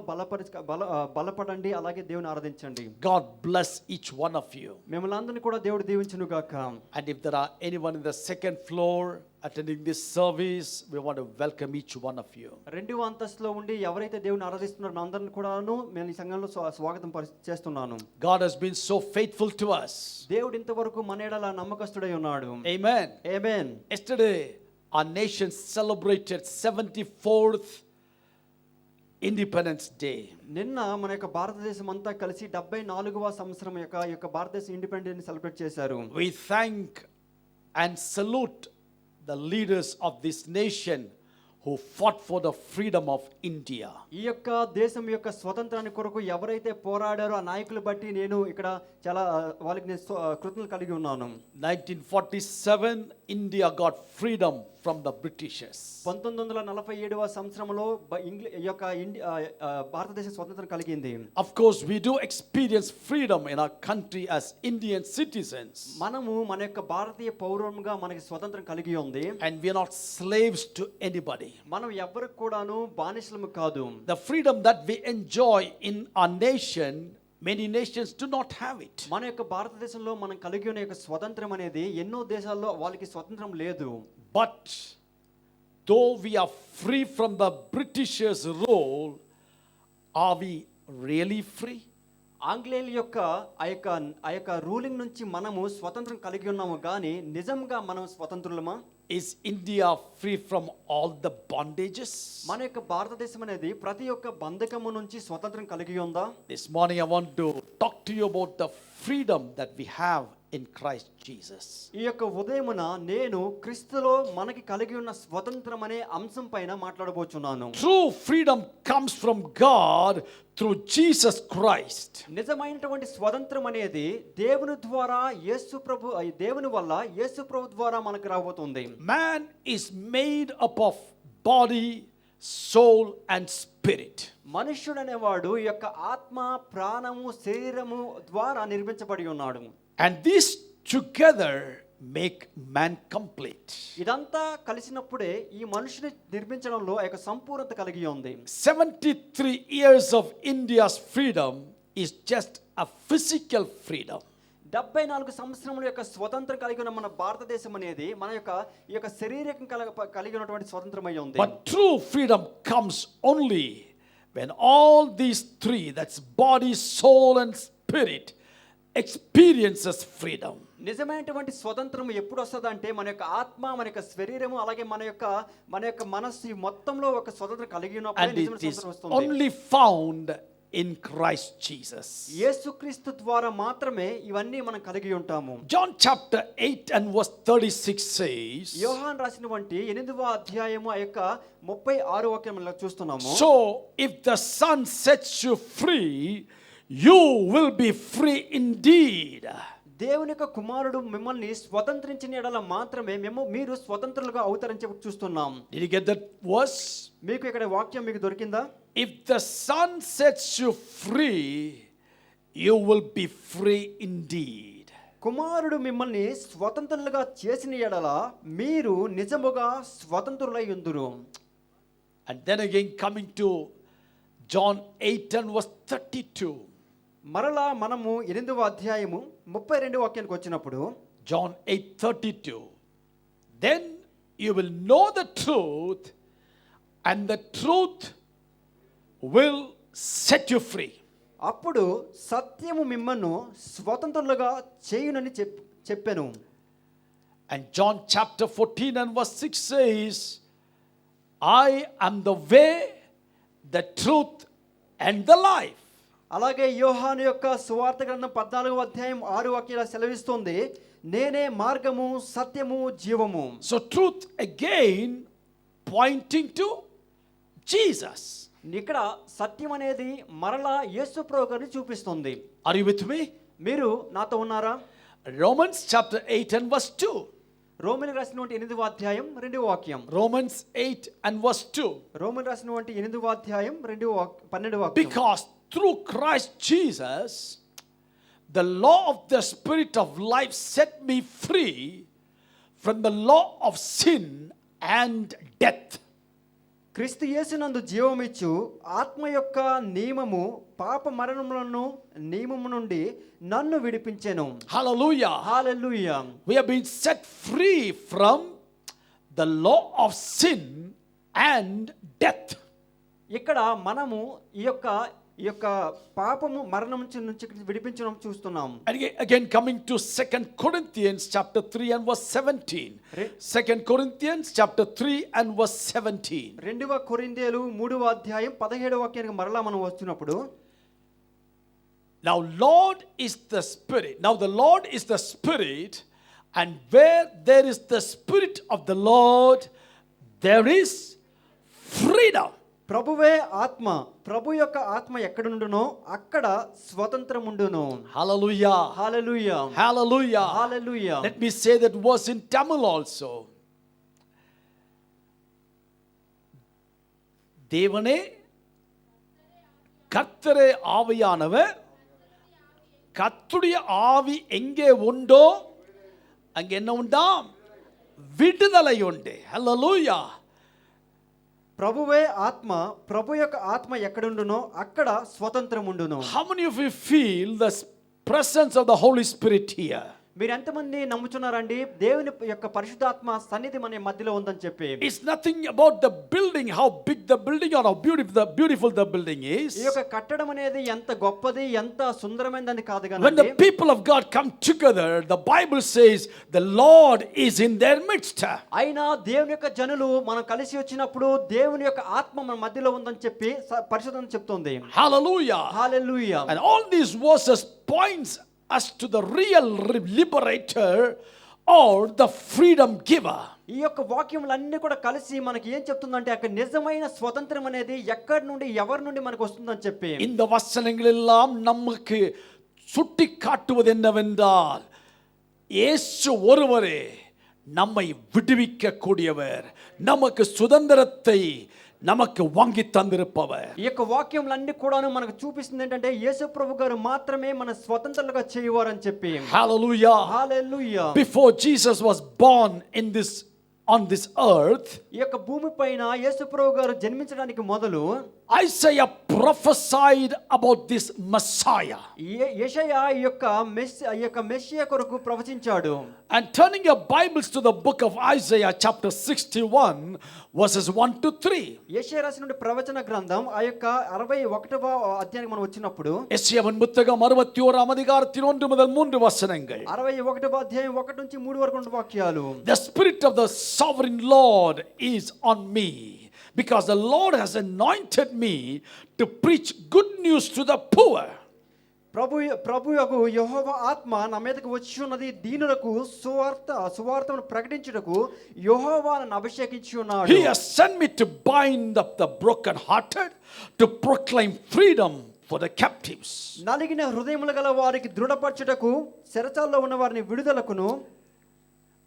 బలపడండి, అలాగే దేవుని ఆరాధించండి. God bless each one of you. మిమ్మల్ని అందరిని కూడా దేవుడు దీవించును గాక. And if there are anyone in the second floor attending this service, we want to welcome each one of you. రెండవ అంతస్తులో ఉండి ఎవరైతే దేవుని ఆరాధిస్తున్నారో అందరిని కూడాను నేను ఈ సంఘంలో స్వాగతం చేస్తున్నాను. God has been so faithful to us. దేవుడు ఇంతవరకు మన ఎడల నమ్మకస్తుడై ఉన్నాడు. Amen. Amen. Yesterday our nation celebrated 74th Independence Day. నిన్న మన యొక్క భారతదేశం అంతా కలిసి 74వ సంవత్సరం యొక్క భారతదేశ ఇండిపెండెన్స్ సెలబ్రేట్ చేశారు. We thank and salute the leaders of this nation who fought for the freedom of India. ఈ యొక్క దేశం యొక్క స్వతంత్రాన్ని కొరకు ఎవరైతే పోరాడారో ఆ నాయకులు బట్టి నేను ఇక్కడ చాలా వాళ్ళకి నేను కృతజ్ఞతలు కలిగి ఉన్నాను. 1947 India got freedom from the Britishers. 1947వ సంవత్సరంలో ఈ యొక్క భారతదేశం స్వతంత్రం కలిగింది. Of course we do experience freedom in our country as Indian citizens. మనము మన యొక్క భారతీయ పౌరులుగా మనకి స్వతంత్రం కలిగి ఉంది. And we are not slaves to anybody. మనం ఎవరికి కూడాను బానిసలము కాదు. The freedom that we enjoy in our nation, many nations do not have it. మన యొక్క భారతదేశంలో మనం కలిగి ఉన్న యొక్క స్వతంత్రం అనేది ఎన్నో దేశాల్లో వాళ్ళకి స్వతంత్రం లేదు. But though we are free from the Britishers' rule, are we really free? ఆంగ్లేయుల యొక్క ఆ యొక్క రూలింగ్ నుంచి మనము స్వతంత్రం కలిగి ఉన్నాము, కానీ నిజంగా మనం స్వతంత్రులమా? Is India free from all the bondages? మన యొక్క భారతదేశం అనేది ప్రతి ఒక్క బంధకము నుంచి స్వతంత్రం కలిగి ఉందా? This morning I want to talk to you about the freedom that we have in Christ Jesus. ఈ యొక్క ఉదయమున నేను క్రీస్తులో మనకి కలిగి ఉన్న స్వతంత్రం అనే అంశం పైన మాట్లాడబోచున్నాను. True freedom comes from God through Jesus Christ. నిజమైనటువంటి స్వతంత్రం అనేది దేవుని ద్వారా దేవుని వల్ల యేసు ప్రభు ద్వారా మనకు రాబోతుంది. Man is made up of body, soul and spirit. మనుష్యుడు అనేవాడు ఈ యొక్క ఆత్మ, ప్రాణము, శరీరము ద్వారా నిర్మించబడి ఉన్నాడు. And these together make man complete. ఇదంతా కలిసినప్పుడే ఈ మనుషుని నిర్మించడంలో ఆ యొక్క సంపూర్ణత కలిగి ఉంది. 73 years of India's freedom is just a physical freedom. 74 సంవత్సరముల యొక్క స్వతంత్రం కలిగి ఉన్న మన భారతదేశం అనేది మన యొక్క ఈ యొక్క శరీరకం కలిగి ఉన్నటువంటి స్వతంత్రమై ఉంది. But true freedom comes only when all these three, that's body, soul and spirit, experiences freedom. నిజమైనటువంటి స్వతంత్రం ఎప్పుడు వస్తుందంటే మన యొక్క ఆత్మ, మన యొక్క శరీరము, అలాగే మన యొక్క మనస్సు మొత్తంలో ఒక స్వతంత్రం కలిగి ఉన్నప్పుడే And నిజమైన it is స్వతంత్రం వస్తుంది. only found in Christ Jesus. యేసుక్రీస్తు ద్వారా మాత్రమే ఇవన్నీ మనం కలిగి ఉంటాము. John chapter 8 and verse 36 says, యోహాను రాసినటువంటి 8వ అధ్యాయము ఆ యొక్క 36వ వాక్యంలో చూస్తున్నాము. so if the Son sets you free, you will be free indeed. దేవుని యొక్క కుమారుడు మిమ్మల్ని స్వతంత్రించిన యెడల మాత్రమే మీరు స్వతంత్రులుగా అవుతారని చెప్పి చూస్తున్నాం. Did you get that verse? మీకు ఇక్కడ వాక్యం మీకు దొరికిందా? If the Son sets you free, you will be free indeed. కుమారుడు మిమ్మల్ని స్వతంత్రులుగా చేసిన యెడల మీరు నిజముగా స్వతంత్రులై ఉందురు. And then again coming to John 8 and verse 32. మరలా మనము 8వ అధ్యాయము 32వ వాక్యానికి వచ్చినప్పుడు John 8:32. Then you will know the truth, and the truth will set you free. అప్పుడు సత్యము మిమ్మల్ని స్వతంత్రులుగా చేయునని చెప్పాను. And John chapter 14 and verse 6 says, I am the way, the truth and the life. అలాగే యోహాను యొక్క సువార్త గ్రంథం 14వ అధ్యాయం 6వ వాక్యం సెలవిస్తుంది, నేనే మార్గము, సత్యము, జీవము. So truth again pointing to Jesus. ఇక్కడ సత్యం అనేది మరలా యేసు ప్రభు గారిని చూపిస్తుంది. Are you with me? మీరు నాతో ఉన్నారా? Romans chapter 8 and verse 2. రోమీయులకు రాసినటువంటి 8వ అధ్యాయం 2వ వాక్యం. Romans 8 and verse 2. రోమీయులకు రాసినటువంటి 8వ అధ్యాయం 12వ వాక్యం. Because through Christ Jesus, the law of the Spirit of life set me free from the law of sin and death. క్రీస్తు యేసునందు జీవమిచ్చు ఆత్మ యొక్క నియమము పాప మరణములను నియమము నుండి నన్ను విడిపించెను. Hallelujah. Hallelujah. We have been set free from the law of sin and death. ఇక్కడ మనము ఈ యొక్క పాపము మరణం నుంచి విడిపించడం చూస్తున్నాం. And again coming to 2 Corinthians chapter 3 and verse 17. 2 Corinthians chapter 3 and verse 17. 2వ కొరింథీయులు 3వ అధ్యాయం 17వ వాక్యానికి మరలా మనం వస్తున్నప్పుడు, Now Lord is the Spirit. Now the Lord is the Spirit, and where there is the Spirit of the Lord, there is freedom. ప్రభువే ఆత్మ, ప్రభు యొక్క ఆత్మ ఎక్కడుండునో అక్కడ స్వతంత్రం ఉండును. Hallelujah. Hallelujah. Hallelujah. Hallelujah. Let me say that verse in Tamil also. தேவனே கர்த்தரே ஆவியானவர், கர்த்தருடைய ஆவி எங்கே உண்டோ அங்கே என்ன உண்டாம்? விடுதலை உண்டு. Hallelujah. ప్రభువే ఆత్మ, ప్రభు యొక్క ఆత్మ ఎక్కడుండునో అక్కడ స్వతంత్రం ఉండును. How many of you feel the presence of the Holy Spirit here? మీరు ఎంతమంది నమ్ముచున్నారండి దేవుని యొక్క పరిశుద్ధాత్మ సన్నిధి మన మధ్యలో ఉందని చెప్పి? It's nothing about the building, how big the building or how beautiful the building is. ఈ యొక్క కట్టడం అనేది ఎంత గొప్పది, ఎంత సుందరమైనది కాదు When కానీ the people of God come together, the Bible says the Lord is in their midst. అయినా దేవుని యొక్క జనులు మనం కలిసి వచ్చినప్పుడు దేవుని యొక్క ఆత్మ మన మధ్యలో ఉందని చెప్పి పరిశుద్ధం చెప్తుంది. Hallelujah. Hallelujah. And all these verses points us to the real liberator or the freedom giver. ఈ యొక్క వాక్యములన్నీ కూడా కలిసి మనకి ఏం చెప్తుందంటే అక్కడ నిజమైన స్వతంత్రం అనేది ఎక్కడి నుండి ఎవరి నుండి మనకు వస్తుందని చెప్పి இந்த வசனங்கள் எல்லாம் நமக்கு சுட்டி காட்டுவது என்னவென்றால் இயேசு ஒருவரே நம்மை விடுவிக்க கூடியவர், நமக்கு சுதந்திரத்தை நமக்கு வாங்கி தந்திருப்பவர். ఈ యొక్క వాక్యములన్నీ కూడాను మనకు చూపిస్తుంది ఏంటంటే యేసు ప్రభు గారు మాత్రమే మన స్వతంత్రులుగా చేయవారని చెప్పి. Hallelujah. Hallelujah. Before Jesus was born on this earth, ఈ యొక్క భూమి పైన యేసు ప్రభు గారు జన్మించడానికి మొదలు Isaiah prophesied about this Messiah. యెషయా ఈ యొక్క మెస్సియా కొరకు ప్రవచించాడు. And turning your Bibles to the book of Isaiah chapter 61 verses 1 to 3. యెషయా రాసిన ప్రవచన గ్రంథం ఆ యొక్క 61వ అధ్యాయానికి మనం వచ్చినప్పుడు எஸ்ஐயாவின் புத்தகம் 61ஆம் அதிகாரத்தின் 1 முதல் 3 வசனங்கள். 61వ అధ్యాయం 1 నుంచి 3 వరకు ఉన్న వాక్యాలు. The spirit of the sovereign Lord is on me, because the Lord has anointed me to preach good news to the poor. ప్రభువు యెహోవా ఆత్మ నా మీదకి వచ్చి ఉన్నది, దీనులకు సువార్తను ప్రకటించుటకు యెహోవా నన్ను అభిషేకించి ఉన్నాడు. He has sent me to bind up the brokenhearted, to proclaim freedom for the captives. నలిగిన హృదయములు గల వారికి దృఢపరచుటకు, చెరసాల్లో ఉన్న వారిని విడుదలకును,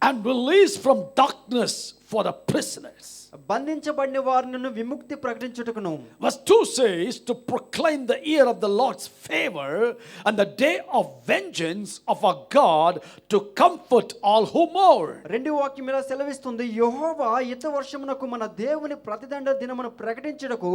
and release from darkness for the prisoners. బంధించబడిన వారిని విముక్తి ప్రకటించుటకును. Verse 2 says to proclaim the year of the Lord's favor and the day of vengeance of our God, to comfort all who mourn. రెండు వాక్యం మీద సెలవిస్తుంది, యెహోవా యుద్ధ వర్షమునకు మన దేవుని ప్రతిదండ దినమును ప్రకటించుటకు,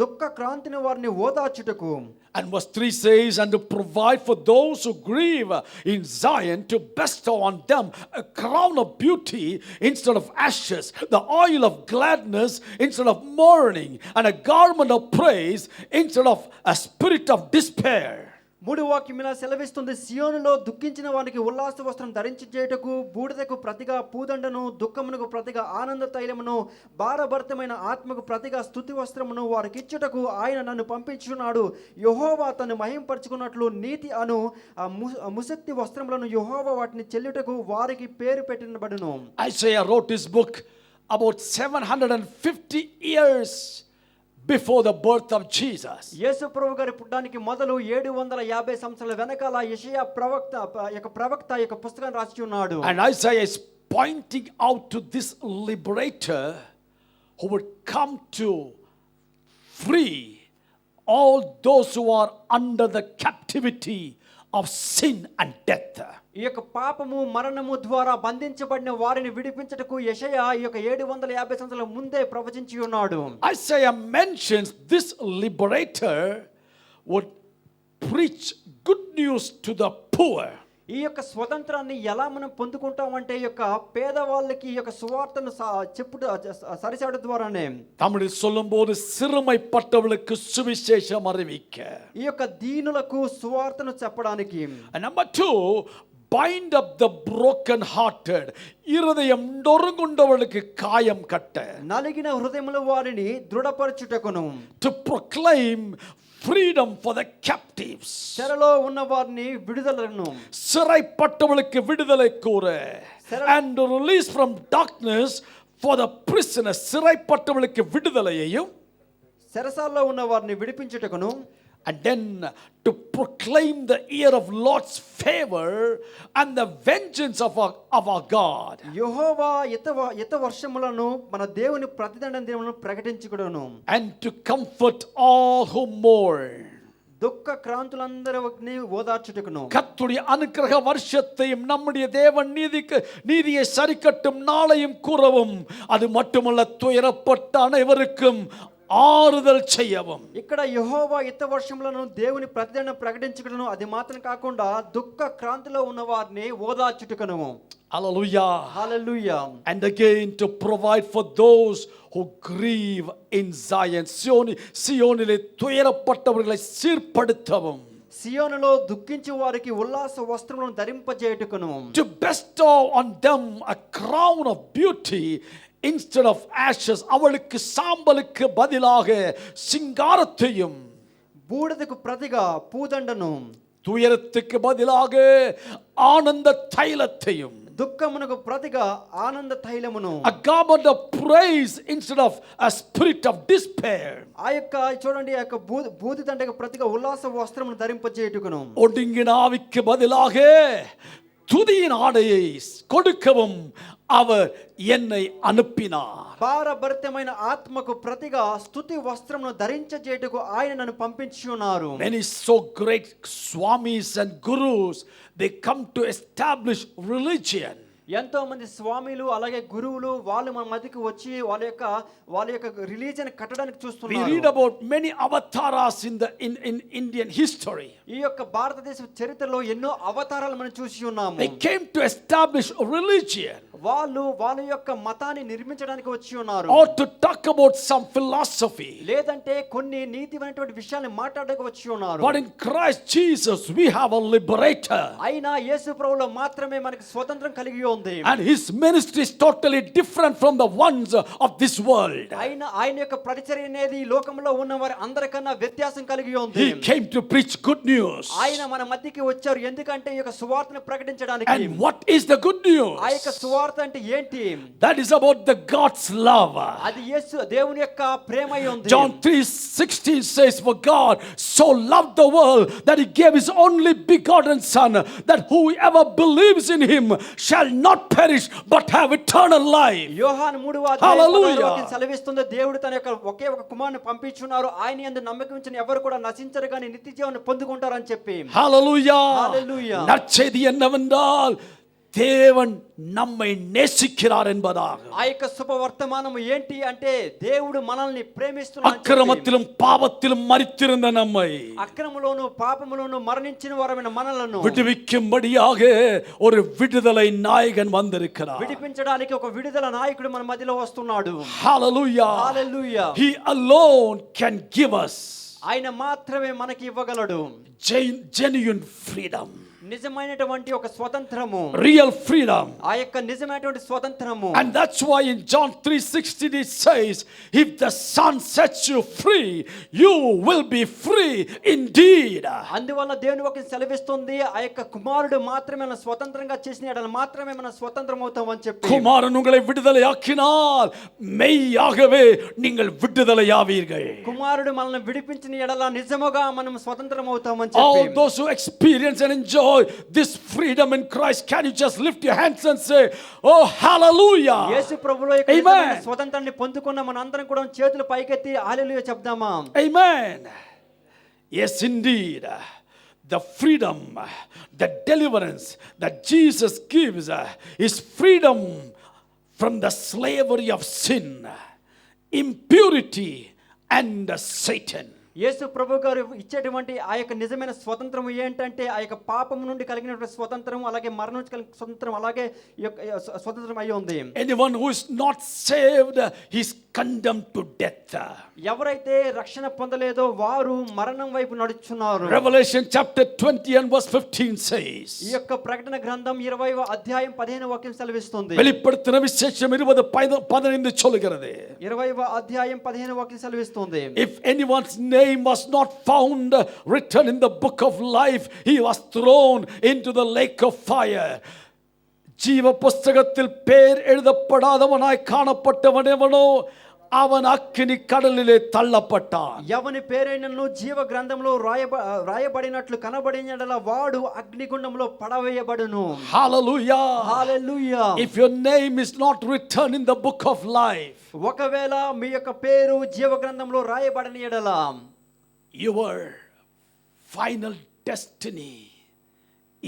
దుఃఖ క్రాంతిని వారిని ఓదార్చుటకు. And verse 3 says, and to provide for those who grieve in Zion, to bestow on them a crown of beauty instead of ashes, the oil of gladness instead of mourning, and a garment of praise instead of a spirit of despair. మూడు వాక్యం ఇలా సెలవిస్తుంది, సియోనులో దుఃఖించిన వారికి ఉల్లాస వస్త్రం ధరించేటకు, బూడిదకు ప్రతిగా పూదండను, దుఃఖమునకు ప్రతిగా ఆనంద తైలమును, భారభరితమైన ఆత్మకు ప్రతిగా స్తుతి వస్త్రమును వారికి ఇచ్చుటకు ఆయన నన్ను పంపించున్నాడు. యెహోవా తను మహింపరచుకున్నట్లు నీతి అను ముసక్తి వస్త్రములను యెహోవా వాటిని చెల్లుటకు వారికి పేరు పెట్టబడును. Isaiah wrote his book about 750 years before the birth of Jesus. యేసు ప్రభు గారి పుట్టడానికి మొదలు 750 సంవత్సరాల వెనకాల యెషయా ప్రవక్త యొక్క పుస్తకాన్ని రాసి ఉన్నాడు. And Isaiah is pointing out to this liberator who would come to free all those who are under the captivity of sin and death. ఈ యొక్క పాపము మరణము ద్వారా బంధించబడిన వారిని విడిపించుటకు యెషయా ఈ యొక్క 750 సంవత్సరాల ముందే ప్రవచించి ఉన్నాడు. Isaiah mentions this liberator would preach good news to the poor. ఈ యొక్క స్వతంత్రాన్ని ఎలా మనం పొందుకుంటామంటే ఈ యొక్క పేదవాళ్ళకి ఈ యొక్క సువార్తను చెప్పుట సరిసాడు ద్వారానే. தமிழில் சொல்லும்போது சிறுமைப்பட்டவர்களுக்கு சுவிசேஷம் அறிவிக்க. ఈ యొక్క దీనులకు సువార్తను చెప్పడానికి. And number 2, bind up the broken hearted. இருதயம் நொறுங்குண்டவர்களுக்கு காயம் கட்ட. నలిగిన హృదయముల వారిని దృఢపరచుటకును. To proclaim freedom for the captives. చెరలో ఉన్న వారిని విడుదలను. சிறைப்பட்டவர்களுக்கு விடுதலை கூற. And to release from darkness for the prisoners. சிறைப்பட்டவர்களுக்கு விடுதலையையும், చెరసాల్లో ఉన్న వారిని విడిపించుటకును. and then to proclaim the year of Lord's favor and the vengeance of our God. యెహోవా యుద్ధ వర్షములను మన దేవుని ప్రతిదండ దినములను ప్రకటించుకొనును. And to comfort all who mourn. దుఃఖ క్రాంతులందరిని ఓదార్చుటకును. கர்த்தருடைய அனுக்கிரக வருஷத்தையும் நம்முடைய தேவன் நீதியை சரிக்கட்டும் நாளையும் கூறவும், அது மட்டுமல்ல துயரப்பட்ட அனைவருக்கும் ఆరుదల్ చేయవం. ఇక్కడ యెహోవా యుద్ధ వర్షములను దేవుని ప్రతిదండ ప్రకటించుటను, అది మాత్రం కాకుండా దుఃఖ క్రాంతిలో ఉన్న వారిని ఓదార్చుటకును. Hallelujah. Hallelujah. And again to provide for those who grieve in Zion. సియోనిலே துயரப்பட்டவர்களை சீர்படுத்தவும். సియోనులో దుఃఖించు వారికి ఉల్లాస వస్త్రములను ధరింపజేయుటకును. To bestow on them a crown of beauty instead of ashes. அவளுக்கு சாம்பலுக்கு பதிலாக சிங்காரத்தையும், బూడిదకు ప్రతిగా పూదండను, துயரத்துக்கு பதிலாக ஆனந்த தைலத்தையும், దుఃఖమునకు ప్రతిగా ఆనంద తైలమును, a garment of praise instead of a spirit of despair. ఆ యొక్క చూడండి ఆ యొక్క బూది దండకు ప్రతిగా ఉల్లాస వస్త్రమును ధరింపజేయుటకును, ஒடுங்கின ஆவிக்கு பதிலாக துதியின் ஆடையை கொடுக்கவும் அவர் என்னை அனுப்பினார். భారభరితమైన ఆత్మకు ప్రతిగా స్తుతి వస్త్రమును ధరించజేయుటకు ఆయన నన్ను పంపించి ఉన్నారు. Many so great swamis and gurus, they come to establish religion. ఎంతో మంది స్వామిలు అలాగే గురువులు వాళ్ళు మన మధ్యకి వచ్చి వాళ్ళ యొక్క రిలీజియన్ కట్టడానికి We చూస్తున్నారు. read about many avatars in Indian history. ఈ యొక్క భారతదేశ చరిత్రలో ఎన్నో అవతారాలు మనం చూసి ఉన్నాము. They came to establish a religion వాళ్ళ యొక్క మతాన్ని నిర్మించడానికి వచ్చి ఉన్నారు, or to talk about some philosophy. లేదంటే కొన్ని నీతిమైనటువంటి విషయాన్ని మాట్లాడడానికి వచ్చి ఉన్నారు. But in Christ Jesus we have a liberator, అయినా యేసు ప్రభువులో మాత్రమే మనకి స్వతంత్రం కలిగి ఉంది. and his ministry is totally different from the ones of this world. ఆయన యొక్క పరిచర్య అనేది ఈ లోకంలో ఉన్న వారి అందరికన్నా వ్యత్యాసం కలిగి ఉంది. He came to preach good news. ఆయన మన మధ్యకి వచ్చారు ఎందుకంటే ఈ యొక్క సువార్తను ప్రకటించడానికి. And what is the good news? ఆ యొక్క సువార్త అంటే ఏంటి? That is about the God's love. అది యేసు దేవుని యొక్క ప్రేమ అయి ఉంది. John 3:16 says, for God so loved the world that he gave his only begotten son, that whoever believes in him shall not perish but have eternal life. యోహాను 3:16 సెలవిస్తుంది, దేవుడు తన యొక్క ఒకే ఒక కుమారుని పంపించున్నారు, ఆయన యందు నమ్మకం ఉంచిన ఎవరు కూడా నశించరు కానీ నిత్య జీవాన్ని పొందుకుంటారని చెప్పి. Hallelujah. Hallelujah. நற்செய்தி என்னவென்றால் தேவன் நம்மை நேசிக்கிறார் என்பதாக. ఆ యొక్క శుభవర్తమానం ఏంటి అంటే దేవుడు మనల్ని ప్రేమిస్తున్నాడు. అక్రమத்திலும் పాపத்திலும் మరిத்திருந்த நம்மை అక్రమములోను పాపములోను మరణించిన వారమైన మనలను விடுவிக்கும்படியாக ஒரு விடுதலை நாயகன் வந்திருக்கிறார். విడిపించడానికి ఒక విడుదల నాయకుడు మన మధ్యలో వస్తున్నాడు. Hallelujah. Hallelujah. He alone can give us ఆయన మాత్రమే మనకి ఇవ్వగలడు genuine freedom, నిజమైనటువంటి ఒక స్వతంత్రము, real freedom. ఆ యొక్క నిజమైనటువంటి స్వతంత్రము. And that's why in John 3:16 it says, if the Son sets you free, you will be free indeed. అందువల్ల దేవుని వాక్యం సెలవిస్తుంది, ఆ యొక్క కుమారుడు మాత్రమే మన స్వతంత్రంగా చేసిన ఎడల మాత్రమే మన స్వతంత్రం అవుతామని చెప్పి. குமாரன் உங்களை விடுதலையாக்கினால் மெய்யாகவே நீங்கள் விடுதலையாவீர்கள். కుమారుడు మనల్ని విడిపించిన ఎడల నిజముగా మనం స్వతంత్రం అవుతామని All చెప్పి. those who experience and enjoy this freedom in Christ, can you just lift your hands and say, oh hallelujah. యేసు ప్రభువులో యొక్క నిజమైన స్వతంత్రాన్ని పొందుకున్న మనందరం కూడా చేతులు పైకెత్తి హల్లెలూయా చెప్దామా? Amen. Yes indeed. The freedom, the deliverance that Jesus gives is freedom from the slavery of sin, impurity and Satan. యేసు ప్రభు గారు ఇచ్చేటువంటి ఆ యొక్క నిజమైన స్వతంత్రం ఏంటంటే ఆ యొక్క పాపం నుండి కలిగినటువంటి స్వతంత్రం, అలాగే మరణం నుంచి కలిగిన స్వతంత్రం, అలాగే ఈ యొక్క స్వతంత్రం అయి ఉంది. Anyone who is not saved is condemned to death. ఎవరైతే రక్షణ పొందలేదో వారు మరణం వైపు నడుచున్నారు. Revelation chapter 20 and verse 15 says, ఈ యొక్క ప్రకటన గ్రంథం 20వ అధ్యాయం 15వ వాక్యం సెలవిస్తుంది. வெளிப்படுத்தின விசேஷம் 20:15 சொல்லுகிறது. 20వ అధ్యాయం 15వ వాక్యం సెలవిస్తుంది. If anyone's name was not found written in the book of life, he was thrown into the lake of fire. ஜீவ புஸ்தகத்தில் பேர் எழுதப்படாதவனாய் காணப்பட்டவனெவனோ அவன் அக்கினி கடலிலே தள்ளப்பட்டான். ఎవని పేరైనను జీవ గ్రంథంలో రాయబడినట్లు కనబడినడల వాడు అగ్నిగుండంలో పడవేయబడును. Hallelujah. Hallelujah. If your name is not written in the book of life, ఒకవేళ మీ యొక్క పేరు జీవ గ్రంథంలో రాయబడని ఎడల your final destiny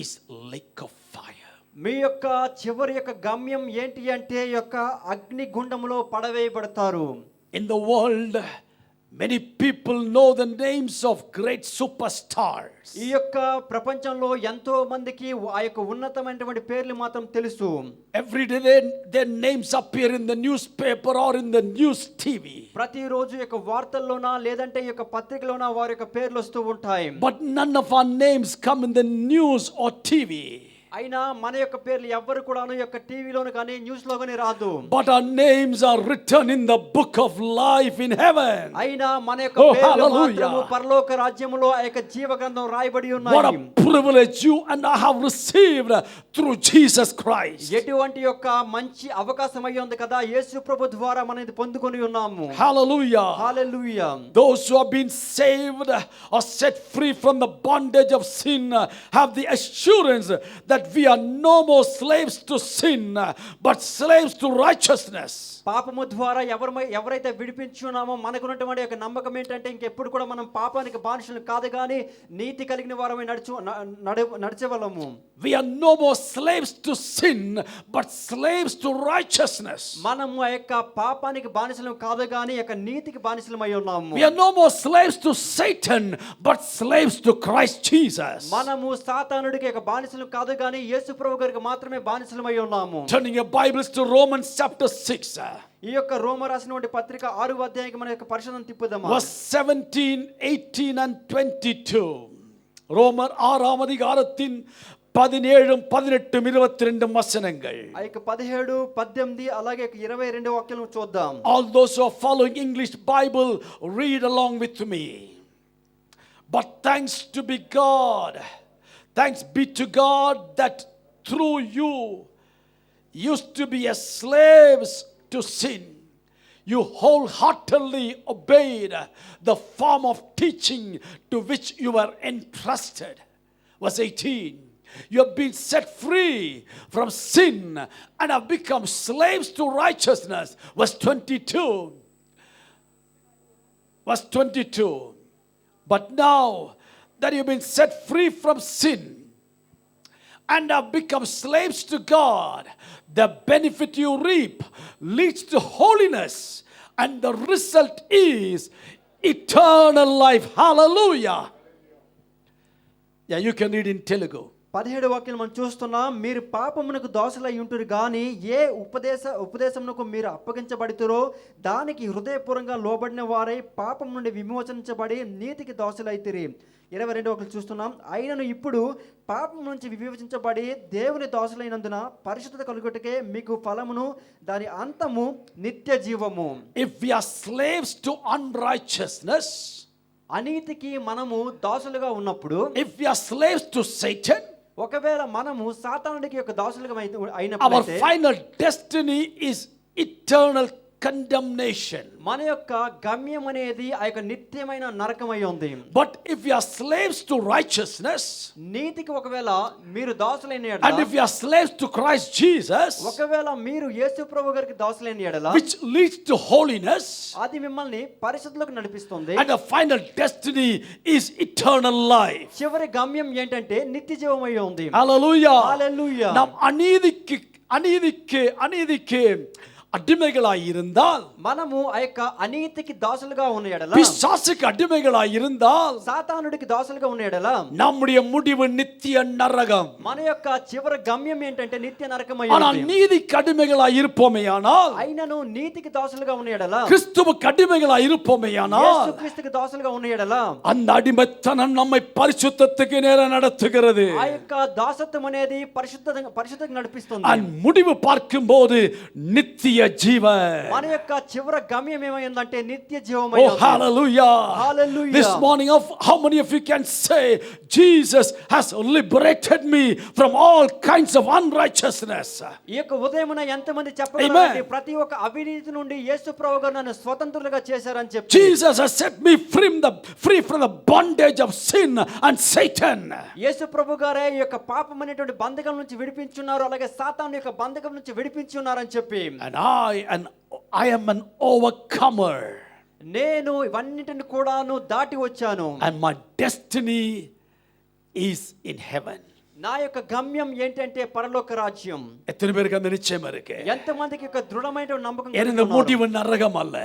is lake of fire. మీ యొక్క చివరి యొక్క గమ్యం ఏంటి అంటే యొక్క అగ్నిగుండంలో పడవేయబడతారు. In the world, many people know the names of great superstars. ఈ యొక్క ప్రపంచంలో ఎంతో మందికి ఆ యొక్క ఉన్నతమైనటువంటి పేర్లు మాత్రం తెలుసు. Every day their names appear in the newspaper or in the news TV. ప్రతిరోజు యొక్క వార్తల్లోనా లేదంటే ఈ యొక్క పత్రికలోనా వారి యొక్క పేర్లు వస్తూ ఉంటాయి. But none of our names come in the news or TV. అయినా మన యొక్క పేర్లు ఎవ్వరు కూడాను యొక్క టీవీలోను కానీ న్యూస్ లో కానీ రాదు. But our names are written in the book of life in heaven. అయినా మన యొక్క Oh, పేర్లు hallelujah. మాత్రము పరలోక రాజ్యములో ఆ యొక్క జీవ గ్రంథం రాయబడి What ఉన్నాయి. a privilege you and I have received through Jesus Christ. ఎటువంటి యొక్క మంచి అవకాశం అయ్యి ఉంది కదా, యేసు ప్రభు ద్వారా మనం ఇది పొందుకొని ఉన్నాము. Hallelujah. Hallelujah. Those who have been saved or set free from the bondage of sin have the assurance that we are no more slaves to sin, but slaves to righteousness. పాపము ద్వారా ఎవరైతే విడిపించున్నామో మనకున్నటువంటి యొక్క నమ్మకం ఏంటంటే ఇంకెప్పుడు కూడా మనం పాపానికి బానిసలు కాదు కానీ నీతి కలిగిన వారమై నడిచేవాళ్ళము. We are no more slaves to sin, but slaves to righteousness. మనము ఆ యొక్క పాపానికి బానిసలం కాదు కానీ యొక్క నీతికి బానిసలమై ఉన్నాము. We are no more slaves to Satan, but slaves to Christ Jesus. మనము సాతానుడికి యొక్క బానిసలు కాదు కానీ యేసు ప్రభు గారికి మాత్రమే బానిసలమై ఉన్నాము. Turning your Bibles to Romans chapter 6. ఈ యొక్క రోమ రాసినటువంటి పత్రిక 6వ అధ్యాయానికి మన యొక్క పరిశోధన తిప్పుదామా. Verse 17, 18 and 22. ரோமர் 6ஆம் அதிகாரத்தின் 17, 18, 22 வசனங்கள். ఆ యొక్క 17, 18 అలాగే 22 వాక్యాలను చూద్దాం. All those who are following English Bible, read along with me. But thanks be to God that through you used to be as slaves to sin, you wholeheartedly obeyed the form of teaching to which you were entrusted. Verse 18. You have been set free from sin and have become slaves to righteousness. Verse 22. Verse 22. But now that you've been set free from sin and have become slaves to God, the benefit you reap leads to holiness, and the result is eternal life. Hallelujah. Yeah, you can read in Telugu. 17 వాక్యం మనం చూస్తున్నాం. మీరు పాపమునకు దోషులై ఉంటురు కానీ ఏ ఉపదేశమునకు మీరు అప్పగించబడుతురో దానికి హృదయపూర్వకంగా లోబడిన వారై పాపం నుండి విమోచించబడి నీతికి దోషులైతిరి. 22 వాక్యం చూస్తున్నాం. అయినను ఇప్పుడు పాపం నుంచి విమోచించబడి దేవుని దోషులైనందున పరిశుద్ధత కలుగుటకే మీకు ఫలమును దాని అంతము నిత్య జీవము. If we are slaves to unrighteousness, అనీతికి మనము దోషులుగా ఉన్నప్పుడు, if we are slaves to Satan, ఒకవేళ మనము సాతానుడికి యొక్క దోషులుగా our అయినట్లయితే final destiny is eternal condemnation. మన యొక్క గమ్యం అనేది ఆ యొక్క నిత్యమైన నరకమై ఉంది. But if we are slaves to righteousness, నీతికి ఒకవేళ మీరు దోషులైన and ఎడల, if we are slaves to Christ Jesus, ఒకవేళ మీరు యేసు ప్రభు గారికి దోషులైన ఎడల, which leads to holiness, అది మిమ్మల్ని పరిశుద్ధతకు నడిపిస్తుంది. and the final destiny is eternal life. చివరి గమ్యం ఏంటంటే నిత్య జీవమై ఉంది. Hallelujah. Hallelujah. நாம் அநீதிக்கு அடிமைகளாய் இருந்தால், మనము ఆ యొక్క అనీతికి దాసులుగా ఉన్న ఎడల, பிசாசுக்கு அடிமைகளாய் இருந்தால், సాతానుడికి దాసులుగా ఉన్న ఎడల நம்முடைய முடிவு நித்திய நரகம். మన యొక్క చివరి గమ్యం ఏంటంటే నిత్య నరకమై ஆனால் ఉంది. நீதிக்கு அடிமைகளாய் అయినను నీతికి దాసులుగా ఉన్న ఎడల, கிறிஸ்துவுக்கு அடிமைகளாய் యేసుక్రీస్తుకి దాసులుగా ఉన్న ఎడల, அந்த அடிமைத்தனம் நம்மை பரிசுத்தத்துக்கு நேர நடத்துகிறது. ఆ యొక్క దాసత్వం అనేది పరిశుద్ధతకు నడిపిస్తుంది. அந்த முடிவு பார்க்கும்போது நித்திய జీవన్. మన యొక్క చివరి గమ్యం ఏమైందంటే నిత్య జీవమై Oh, ఉంది. hallelujah. Hallelujah. This morning, how many of you can say, Jesus has liberated me from all kinds of unrighteousness? ఈ యొక్క ఉదయమున ఎంతమంది చెప్పగలరు ప్రతి ఒక్క అవినీతి నుండి యేసు ప్రభువు గారు నన్ను స్వతంత్రులుగా చేశారని చెప్పి? Jesus has set me free from the bondage of sin and Satan. యేసు ప్రభు గారే ఈ యొక్క పాపం అనేటువంటి బంధకం నుంచి విడిపించున్నారు, అలాగే సాతాను యొక్క బంధకం నుంచి విడిపించున్నారు అని చెప్పి. And I am an overcomer. నేను ఇవన్నిటిని కూడాను దాటి వచ్చాను. And my destiny is in heaven. నా యొక్క గమ్యం ఏంటంటే పరలోక రాజ్యం. ఎత్తన పేరుకి అంత నిశ్చయం ఇருக்கு. ఎంతమందికి యొక్క దృఢమైన నమ్మకం எனக்கு முடிவு நரகம் அல்ல.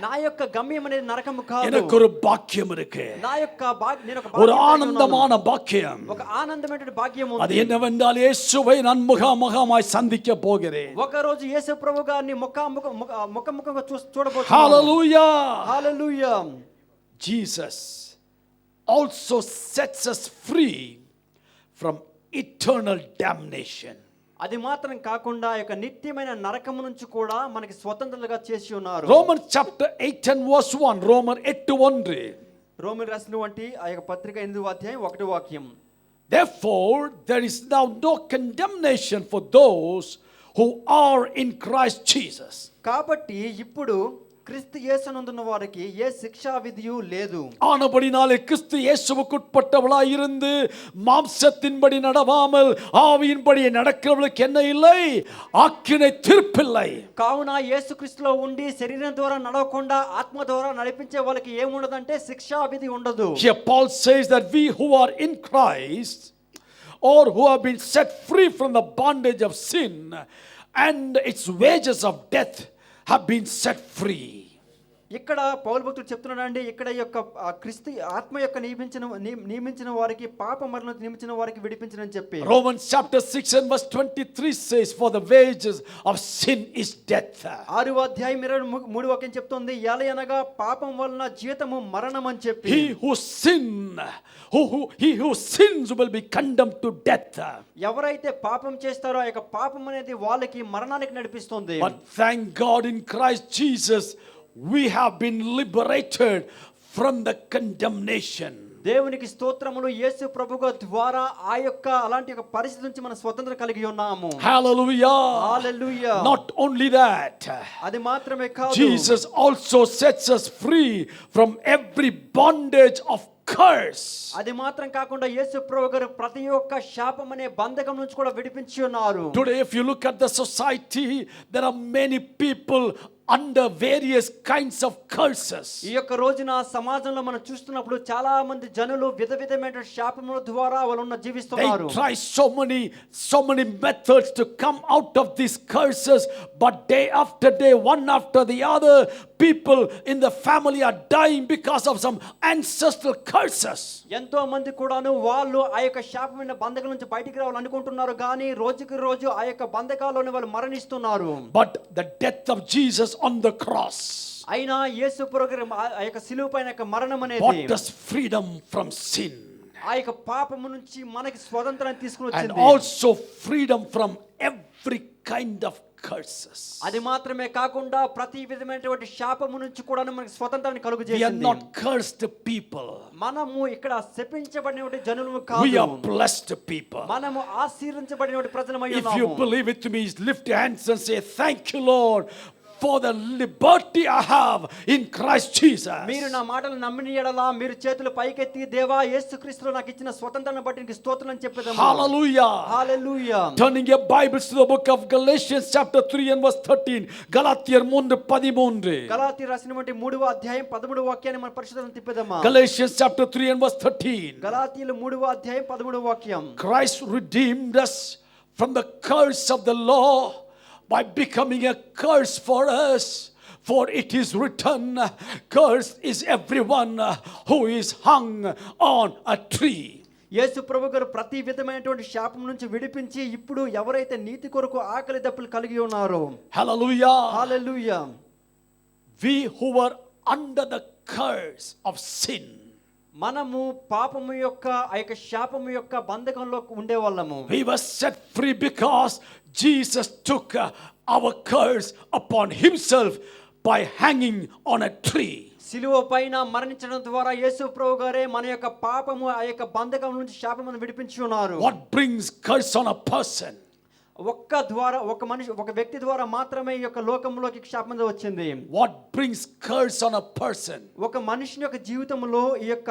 నా యొక్క గమ్యం అనేది నరకం కాదు. எனக்கு ஒரு பாக்கியம் இருக்கு. నా యొక్క నేను ఒక ஒரு ஆனந்தமான பாக்கியம். ఒక ఆనందమైన భాగ్యం ఉంది. அது என்னவென்றால் இயேசுவை நான் முகமுகமாய் சந்திக்க போகிறேன். ఒక రోజు యేసు ప్రభు గారిని ముఖముఖంగా చూడబోతున్నాను. Hallelujah. Hallelujah. Jesus also sets us free from eternal damnation. అది మాత్రం కాకుండా ఆ యొక్క నిత్యమైన నరకము నుంచి కూడా మనకి స్వతంత్రులుగా చేసి ఉన్నారు. Romans chapter 8 and verse 1. Romans 8:1. Roman రాసినటువంటి ఆ యొక్క పత్రిక 8వ అధ్యాయం 1వ వాక్యం. Therefore, there is now no condemnation for those who are in Christ Jesus. కాబట్టి ఇప్పుడు క్రీస్తు యేసునందున్న వారికి ఏ శిక్షా విధియు లేదు. ஆனபடினாலே கிறிஸ்து இயேசுவுக்குட்பட்டவளாய் இருந்து மாம்சத்தின்படி நடவாமல் ஆவியின்படி நடக்கிறவளுக்கு என்ன இல்லை? ஆக்கினை தீர்ப்பில்லை. కావున యేసుక్రీస్తులో ఉండి శరీరం ద్వారా నడవకుండా ఆత్మ ద్వారా నడిపించే వాళ్ళకి ఏముండదంటే శిక్షా విధి ఉండదు. Here Paul says that we who are in Christ or who have been set free from the bondage of sin and its wages of death have been set free. ఇక్కడ పౌలు భక్తుడు చెప్తున్నాడండి, ఇక్కడ యొక్క క్రీస్తు ఆత్మ యొక్క నియమించిన వారికి పాప మరణం నియమించిన వారికి విడిపించనని చెప్పి Romans chapter 6 and verse 23 says, for the wages of sin is death. 6వ అధ్యాయం 23వ వాక్యం చెప్తుంది, ఎలయనగా పాపం వలన జీతము మరణం అని చెప్పి He who sins will be condemned to death. ఎవరైతే పాపం చేస్తారో ఆ యొక్క పాపం అనేది వాళ్ళకి మరణానికి నడిపిస్తుంది. But thank God in Christ Jesus we have been liberated from the condemnation. దేవునికి స్తోత్రములు, యేసు ప్రభువు ద్వారా ఆ యొక్క అలాంటి ఒక పరిస్థితి నుంచి మనం స్వతంత్రం కలిగి ఉన్నాము. Hallelujah. Hallelujah. Not only that, అది మాత్రమే కాదు, Jesus also sets us free from every bondage of curse. అది మాత్రం కాకుండా యేసు ప్రభువు గారు ప్రతి ఒక్క శాపం అనే బంధకం నుంచి కూడా విడిపించి ఉన్నారు. Today if you look at the society, there are many people under various kinds of curses. ఈ యొక్క రోజున సమాజంలో మనం చూస్తున్నప్పుడు చాలా మంది జనులు విధమైన శాపముల ద్వారా వాళ్ళు జీవిస్తున్నారు. They try so many methods to come out of these curses, but day after day, one after the other, people in the family are dying because of some ancestral curses. ఎంతో మంది కూడాను వాళ్ళు ఆ యొక్క శాపమైన బంధకాల నుంచి బయటికి రావాలని అనుకుంటున్నారు, కానీ రోజుకి రోజు ఆ యొక్క బంధకాల్లోనే వాళ్ళు మరణిస్తున్నారు. But the death of Jesus on the cross అయినా యేసు ప్రభువు ఆ యొక్క శిలువ పైన యొక్క మరణం అనేది brought us freedom from sin ఆ యొక్క పాపము నుంచి మనకి స్వతంత్రాన్ని తీసుకొని and వచ్చింది. also freedom from every kind of curses. అది మాత్రమే కాకుండా ప్రతి విధమైనటువంటి శాపము నుంచి కూడా మనకి స్వతంత్రాన్ని We are కలుగజేసింది. not cursed people. మనము ఇక్కడ శపించబడినటువంటి జనులము We కాదు, are blessed people. మనము ఆశీర్వదించబడినటువంటి ప్రజలమై If you ఉన్నాము. believe it to me, lift your hands and say, thank you, Lord, for the liberty I have in Christ Jesus. మీరు నా మాటలు నమ్మిన యెడల మీరు చేతులు పైకెత్తి, దేవా యేసుక్రీస్తులో నాకు ఇచ్చిన స్వతంత్రాన్ని బట్టి నీకు స్తోత్రం అని చెప్పేదాము. Hallelujah. Hallelujah. Turning your Bibles to the book of Galatians chapter 3 and verse 13. గలాతీయుల 3:13. గలాతీయులకు రాసినటువంటి 3వ అధ్యాయం 13వ వాక్యాన్ని మనం పరిశోధన తిప్పేదామా. Galatians chapter 3 and verse 13. గలాతీయుల 3వ అధ్యాయం 13వ వాక్యం. Christ redeemed us from the curse of the law by becoming a curse for us. For it is written, cursed is everyone who is hung on a tree. యేసు ప్రభు గారు ప్రతి విధమైనటువంటి శాపం నుంచి విడిపించి ఇప్పుడు ఎవరైతే నీతి కొరకు ఆకలి దప్పులు కలిగి ఉన్నారో, Hallelujah. Hallelujah, We who were under the curse of sin, మనము పాపము యొక్క ఆ యొక్క శాపము యొక్క బంధకంలో ఉండేవాళ్ళము. we were set free because Jesus took our curse upon himself by hanging on a tree. సిలువ పైన మరణించడం ద్వారా యేసు ప్రభు గారే మన యొక్క పాపము ఆ యొక్క బంధకం నుంచి శాపమును విడిపించి ఉన్నారు. What brings curse on a person? ఒక వ్యక్తి ద్వారా మాత్రమే ఈ యొక్క లోకంలోకి శాపం వచ్చింది. What brings curse on a person? ఒక మనిషిని యొక్క జీవితంలో ఈ యొక్క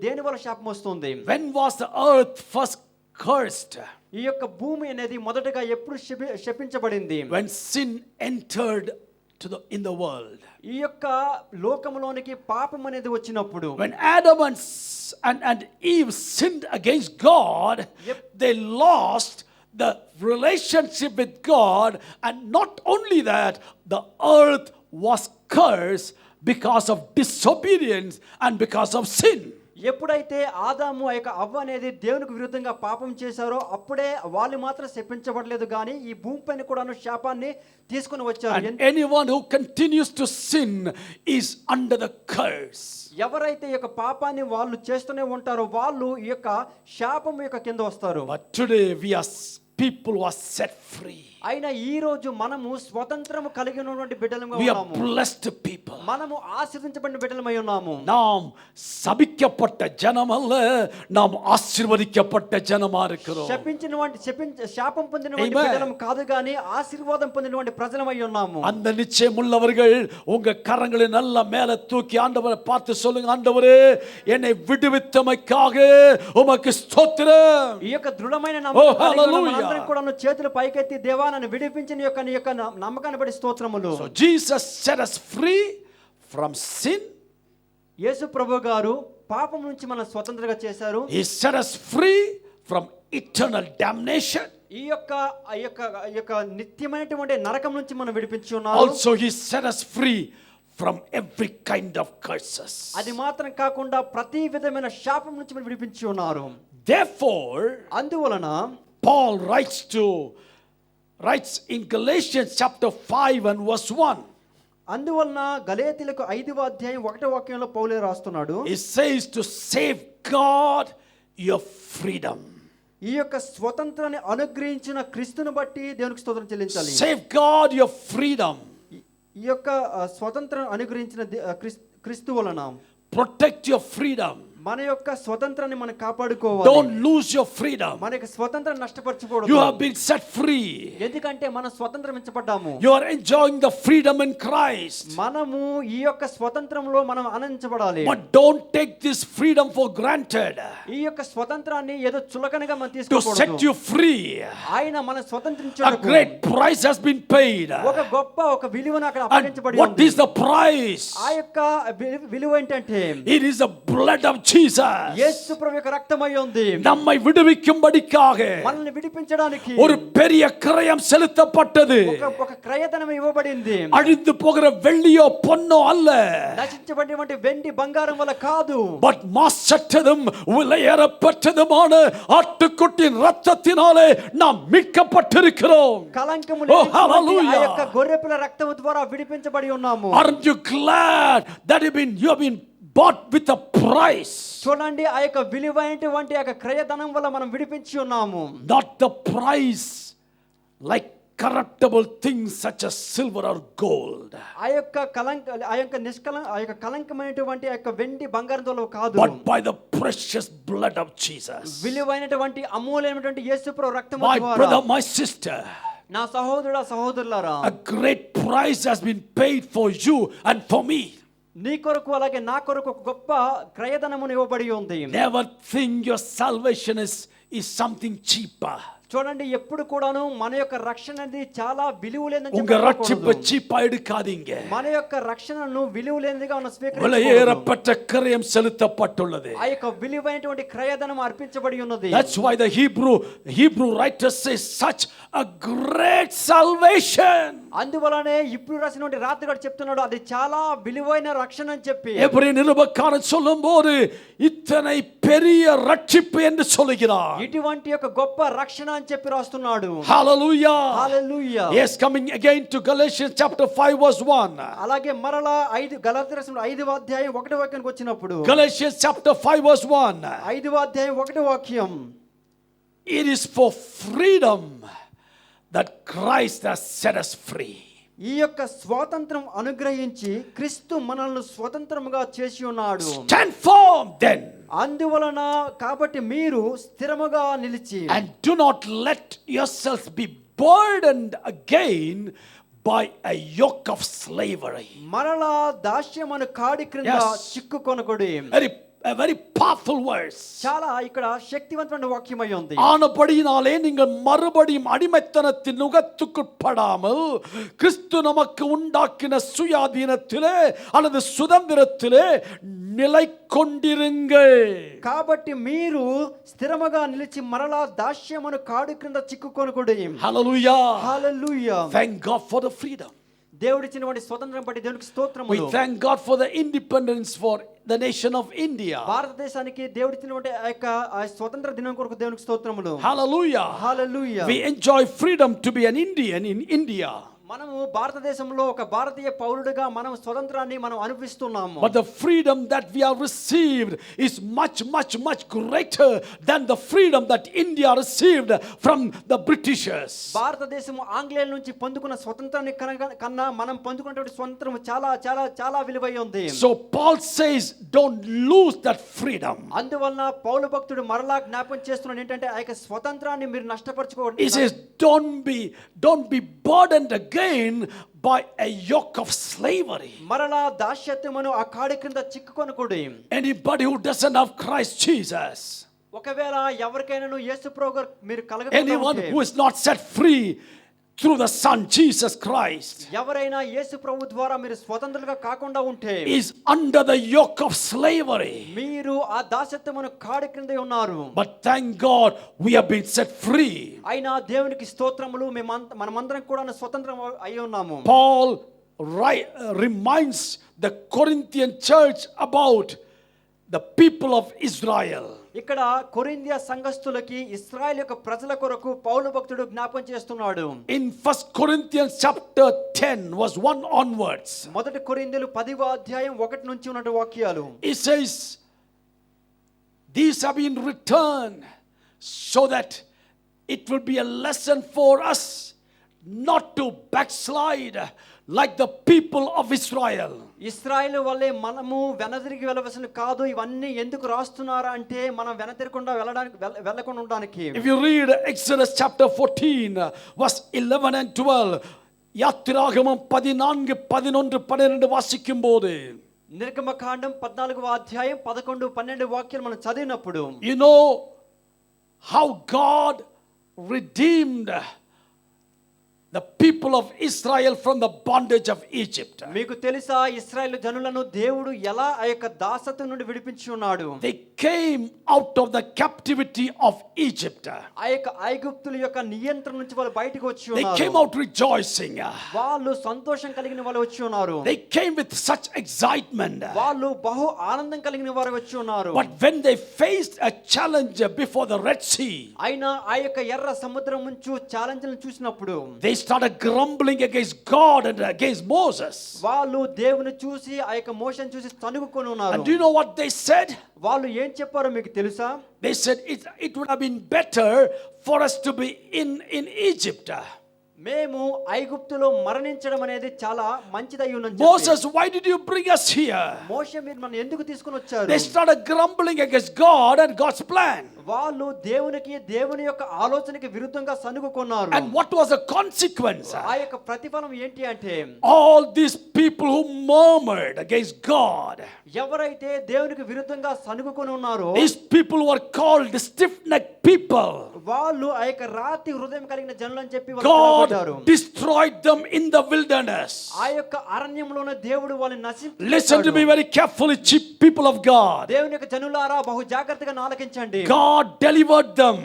దేని వల్ల శాపం వస్తుంది? When was the earth first cursed? ఈ యొక్క భూమి అనేది మొదటగా ఎప్పుడు శపించబడింది? When sin entered in the world. ఈ యొక్క లోకములోనికి పాపం అనేది వచ్చినప్పుడు, When Adam and Eve sinned against God, they lost the relationship with God, and not only that, the earth was cursed because of disobedience and because of sin. ఎప్పుడైతే ఆదాము ఆ యొక్క అవ్వ అనేది దేవునికి విరుద్ధంగా పాపం చేశారో అప్పుడే వాళ్ళు మాత్రం శపించబడలేదు కానీ ఈ భూమిపైన కూడాను శాపాన్ని తీసుకుని వచ్చారు. And anyone who continues to sin is under the curse. ఎవరైతే ఈ యొక్క పాపాన్ని వాళ్ళు చేస్తూనే ఉంటారో వాళ్ళు ఈ యొక్క శాపం యొక్క కింద వస్తారు. But today we are people who are set free. అయినా ఈ రోజు మనము స్వతంత్రము కలిగి ఉన్నటువంటి బిడ్డలుగా We are ఉన్నాము. blessed people. మనము ఆశీర్వదించబడిన బిడ్డలమై ఉన్నాము. நாம் சபிக்கப்பட்ட ஜனம் அல்ல, நாம் ஆசீர்வதிக்கப்பட்ட ஜனமா இருக்கிறோம். శాపం పొందినటువంటి Amen. బిడ్డలం కాదు గాని ఆశీర్వాదం పొందినటువంటి ప్రజలమై ఉన్నాము. அந்த நிச்சயம் உள்ளவர்கள் உங்க கரங்களை நல்லா மேல தூக்கி ஆண்டவரை பார்த்து சொல்லுங்க, ஆண்டவரே என்னை விடுவித்தமைக்காக உமக்கு ஸ்தோத்திரம். ఈ యొక్క దృఢమైన నమ్మకం కలిగి ఉన్న hallelujah. మనందరం కూడా చేతులు పైకెత్తి దేవా నన్ను విడిపించిన నీ యొక్క నమ్మకాన్ని బట్టి స్తోత్రములు. So Jesus set us free from sin. యేసు ప్రభు గారు పాపం నుంచి మనం స్వతంత్రంగా చేశారు. He set us free from eternal damnation. ఈ యొక్క నిత్యమైనటువంటి నరకం నుంచి మనం విడిపించి ఉన్నారు. Also he set us free from every kind of curses. అది మాత్రం కాకుండా ప్రతి విధమైన శాపం నుంచి మనం విడిపించి ఉన్నారు. Therefore అందువలన Paul writes in Galatians chapter 5 and verse 1. అందువలన గలేతీయులకు 5వ అధ్యాయం 1వ వాక్యంలో పౌలు రాస్తున్నాడు. He says to safeguard your freedom. ఈ యొక్క స్వతంత్రాన్ని అనుగ్రహించిన క్రీస్తును బట్టి దేవునికి స్తోత్రం చెల్లించాలి. Safeguard your freedom. ఈ యొక్క స్వతంత్రం అనుగ్రహించిన క్రీస్తు వలన Protect your freedom. మన యొక్క స్వతంత్రాన్ని మనం కాపాడుకోవాలి. Don't lose your freedom. మన యొక్క స్వతంత్రం నష్టపరచకూడదు. You have been set free. ఎందుకంటే మనం స్వతంత్రించబడ్డాము. You are enjoying the freedom in Christ. మనము ఈ యొక్క స్వతంత్రంలో మనం ఆనందించబడాలి. But don't take this freedom for granted. ఈ యొక్క స్వతంత్రాన్ని ఏదో చులకనగా మనం To తీసుకోకూడదు. set you free, ఆయన మన a స్వతంత్రించుటకు great price has been paid. ఒక గొప్ప ఒక విలువను అక్కడ And అప్పగించబడి what ఉంది. is the price? ఆ యొక్క విలువ ఏంటంటే It is the blood of Jesus. యేసు ప్రభు యొక్క రక్తమై ఉంది. நம்மை விடுவிக்கும்படிக்காக మనల్ని విడిపించడానికి ஒரு பெரிய கிரயம் செலுத்தப்பட்டது. ఒక క్రయధనం ఇవ్వబడింది. அழிந்து போகிற வெள்ளியோ பொன்னோ அல்ல, నశించబడినటువంటి వెండి బంగారం వల్ల కాదు, பட் மாசற்றதும் விலையேறப்பட்டதுமான ஆட்டுக்குட்டியின் ரத்தத்தினாலே நாம் மீட்கப்பட்டிருக்கிறோம். కలంకము Oh, లేనిటువంటి ఆ hallelujah. యొక్క గొర్రెపిల్ల రక్తము ద్వారా విడిపించబడి ఉన్నాము. Aren't you glad that you have been bought with a price? చూడండి ఆ యొక్క విలువైనటువంటి ఆ యొక్క క్రయధనం వల్ల మనం విడిపించి ఉన్నాము. Not the price like corruptible things such as silver or gold, ఆ యొక్క కలంకమైనటువంటి ఆ యొక్క వెండి బంగారం ద్వారా కాదు, but by the precious blood of Jesus. విలువైనటువంటి అమూల్యమైనటువంటి యేసు ప్రభు రక్తము My ద్వారా. brother, my sister, నా సహోదరుడా సహోదరులారా, a great price has been paid for you and for me. నీ కొరకు అలాగే నా కొరకు ఒక గొప్ప క్రయధనము ఇవ్వబడి ఉంది. Never think your salvation is something cheaper. చూడండి ఎప్పుడు కూడాను మన యొక్క రక్షణ అనేది చాలా విలువ లేదని உங்க ரட்சிப்பை சீப்பா எடுக்காதீங்க. మన యొక్క రక్షణను విలువ లేనిదిగా మనం స్వీకరించకూడదు. விலையேறப்பட்ட கிரயம் செலுத்தப்பட்டுள்ளது. ఆ యొక్క విలువైనటువంటి క్రయధనం అర్పించబడి ఉన్నది. That's why the Hebrew writer says such a great salvation. అందువలనే ఇప్పుడు రాసినటువంటి రాత్రిగాడు చెప్తున్నాడు అది చాలా విలువైన రక్షణ అని చెప్పి. எபிரேய நிருபக்காரன் சொல்லும்போது இத்தனை பெரிய ரட்சிப்பு என்று சொல்கிறார். ఇటువంటి యొక్క గొప్ప రక్షణ అని చెప్పి రాస్తున్నాడు. Hallelujah. Hallelujah. Yes, coming again to Galatians chapter 5 verse 1. అలాగే మరలా గలాతీయులకు రాసిన 5వ అధ్యాయం 1వ వాక్యానికి వచ్చినప్పుడు Galatians chapter 5 verse 1. 5వ అధ్యాయం 1వ వాక్యం. It is for freedom that Christ has set us free. ఈ యొక్క స్వాతంత్రం అనుగ్రహించి క్రీస్తు మనల్ని స్వతంత్రముగా చేసి ఉన్నాడు. Stand firm then. అందువలన కాబట్టి మీరు స్థిరముగా నిలిచి And do not let yourselves be burdened again by a yoke of slavery. మరలా దాస్యమను కాడి క్రింద Yes. చిక్కుకొనకుడి. A very powerful verse. చాలా ఇక్కడ శక్తివంతమైన వాక్యమై ఉంది. ஆனபடியினாலே நீங்கள் மறுபடியும் அடிமைத்தனத்தின் நுகத்துக்குட்படாமல் கிறிஸ்து நமக்கு உண்டாக்கின சுயாதீனத்திலே அல்லது சுதந்திரத்திலே நிலை கொண்டிருங்கள். కాబట్టి మీరు స్థిరముగా నిలిచి మరలా దాస్యమను కాడి క్రింద చిక్కుకొనకుడి. Hallelujah. Hallelujah. Thank God for the freedom. దేవుడిచ్చినటువంటి స్వతంత్రం బట్టి దేవునికి We స్తోత్రములు. thank God for the independence for the nation of India. భారతదేశానికి దేవుడిచ్చినటువంటి ఆ యొక్క ఆ స్వతంత్ర దినం కొరకు దేవునికి స్తోత్రములు. Hallelujah. Hallelujah. We enjoy freedom to be an Indian in India. మనము భారతదేశంలో ఒక భారతీయ పౌరుడిగా మనం స్వతంత్రాన్ని మనం అనుభవిస్తున్నాము. But the freedom that we have received is much, much, much greater than the freedom that India received from the Britishers. భారతదేశం ఆంగ్లేయుల నుంచి పొందుకున్న స్వతంత్రాన్ని కన్నా మనం పొందుకున్నటువంటి స్వతంత్రం చాలా చాలా చాలా విలువై ఉంది. So Paul says, don't lose that freedom. అందువలన పౌలు భక్తుడు మరలా జ్ఞాపకం చేస్తున్నాడు ఏంటంటే ఆ యొక్క స్వతంత్రాన్ని మీరు నష్టపరచుకోవద్దు. He says, don't be burdened again by a yoke of slavery. మరలా దాస్యత్వమును ఆ కాడి క్రింద చిక్కుకొనకూడదు. Anybody who doesn't have Christ Jesus, ఒకవేళ ఎవరికైనాను యేసు ప్రభువు మీరు anyone కలగకపోతే who is not set free through the Son Jesus Christ ఎవరైనా యేసు ప్రభు ద్వారా మీరు స్వతంత్రులుగా కాకుండా ఉంటే is under the yoke of slavery. మీరు ఆ దాస్యత్వమును కాడి క్రింద ఉన్నారు. But thank God we have been set free. అయినా దేవునికి స్తోత్రములు మనమందరం కూడా స్వతంత్రం అయి ఉన్నాము. Paul reminds the Corinthian church about the people of Israel. ఇక్కడ కొరింథియ సంఘస్థులకి ఇశ్రాయేలు యొక్క ప్రజల కొరకు పౌలు భక్తుడు జ్ఞాపకం చేస్తున్నాడు. In 1 Corinthians chapter 10 verse 1 onwards, మొదటి కొరింథీయులు 10వ అధ్యాయం 1 నుంచి ఉన్న వాక్యాలు. It says, these have been written so that it will be a lesson for us not to backslide like the people of Israel. ఇశ్రాయేలు వల్లే మనము వెనదిరిగి వెళ్ళవలసిన కాదు. ఇవన్నీ ఎందుకు రాస్తున్నారా అంటే మనం వెనతిరగకుండా వెళ్ళకుండా ఉండడానికి. If you read Exodus chapter 14 verse 11 and 12, யாத்திராகமம் 14 11 12 வாசிக்கும்போது, నిర్గమకాండం 14వ అధ్యాయం 11 12 వాక్యాలు మనం చదివినప్పుడు, you know how God redeemed the people of Israel from the bondage of Egypt. మీకు తెలుసా ఇశ్రాయేలు జనులను దేవుడు ఎలా ఆ యొక్క దాసత్వం నుండి విడిపించి ఉన్నాడు. They came out of the captivity of Egypt. ఆ యొక్క ఐగుప్తుల యొక్క నియంత్రణ నుంచి వాళ్ళు బయటికి వచ్చి They ఉన్నారు. came out rejoicing. వాళ్ళు సంతోషం కలిగిన వాళ్ళు వచ్చి ఉన్నారు. They came with such excitement. వాళ్ళు బహు ఆనందం కలిగిన వారు వచ్చి ఉన్నారు. But when they faced a challenge before the Red Sea, అయినా ఆ యొక్క ఎర్ర సముద్రం నుంచి ఛాలెంజ్లను చూసినప్పుడు they started grumbling against God and against Moses. వాళ్ళు దేవుని చూసి ఆ యొక్క మోషేను చూసి తనుగుకొని ఉన్నారు. And do you know what they said? వాళ్ళు ఏం చెప్పారో మీకు తెలుసా? They said it would have been better for us to be in Egypt. మేము ఐగుప్తులో మరణించడం అనేది చాలా మంచిదై ఉన్నది. Moses, why did you bring us here? మోషే మీరు మనల్ని ఎందుకు తీసుకొని వచ్చారు? They started grumbling against God and God's plan. వాళ్ళు దేవుని యొక్క ఆలోచనకి విరుద్ధంగా సనుగుకున్నారు. And what was the consequence? ఆ యొక్క ప్రతిఫలం ఏంటి అంటే All these people who murmured against God, ఎవరైతే దేవునికి విరుద్ధంగా సనుగుకొని ఉన్నారో these people were called stiff-necked people. వాళ్ళు ఆ యొక్క రాతి హృదయం కలిగిన జనులు అని చెప్పి God destroyed them in the wilderness. ఆ యొక్క అరణ్యంలోనే దేవుడు వాళ్ళని నశించాడు. Listen to me very carefully, people of God. దేవుని యొక్క జనులారా బహు జాగ్రత్తగా ఆలకించండి. God delivered them.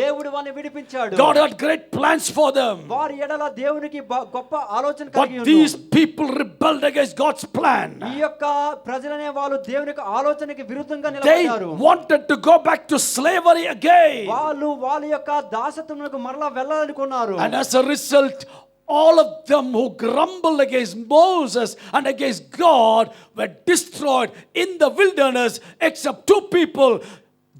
దేవుడు వారిని విడిపించాడు. God had great plans for them. వారి ఎడల దేవునికి గొప్ప ఆలోచన But కలిగి ఉన్నారు. these people rebelled against God's plan. ఈ యొక్క ప్రజలనే వాళ్ళు దేవుని యొక్క ఆలోచనకి విరుద్ధంగా They నిలబడ్డారు. wanted to go back to slavery again. వాళ్ళు వాళ్ళ యొక్క దాసత్వమునకు మరలా వెళ్ళాలనుకున్నారు. And as a result, all of them who grumbled against Moses and against God were destroyed in the wilderness except two people,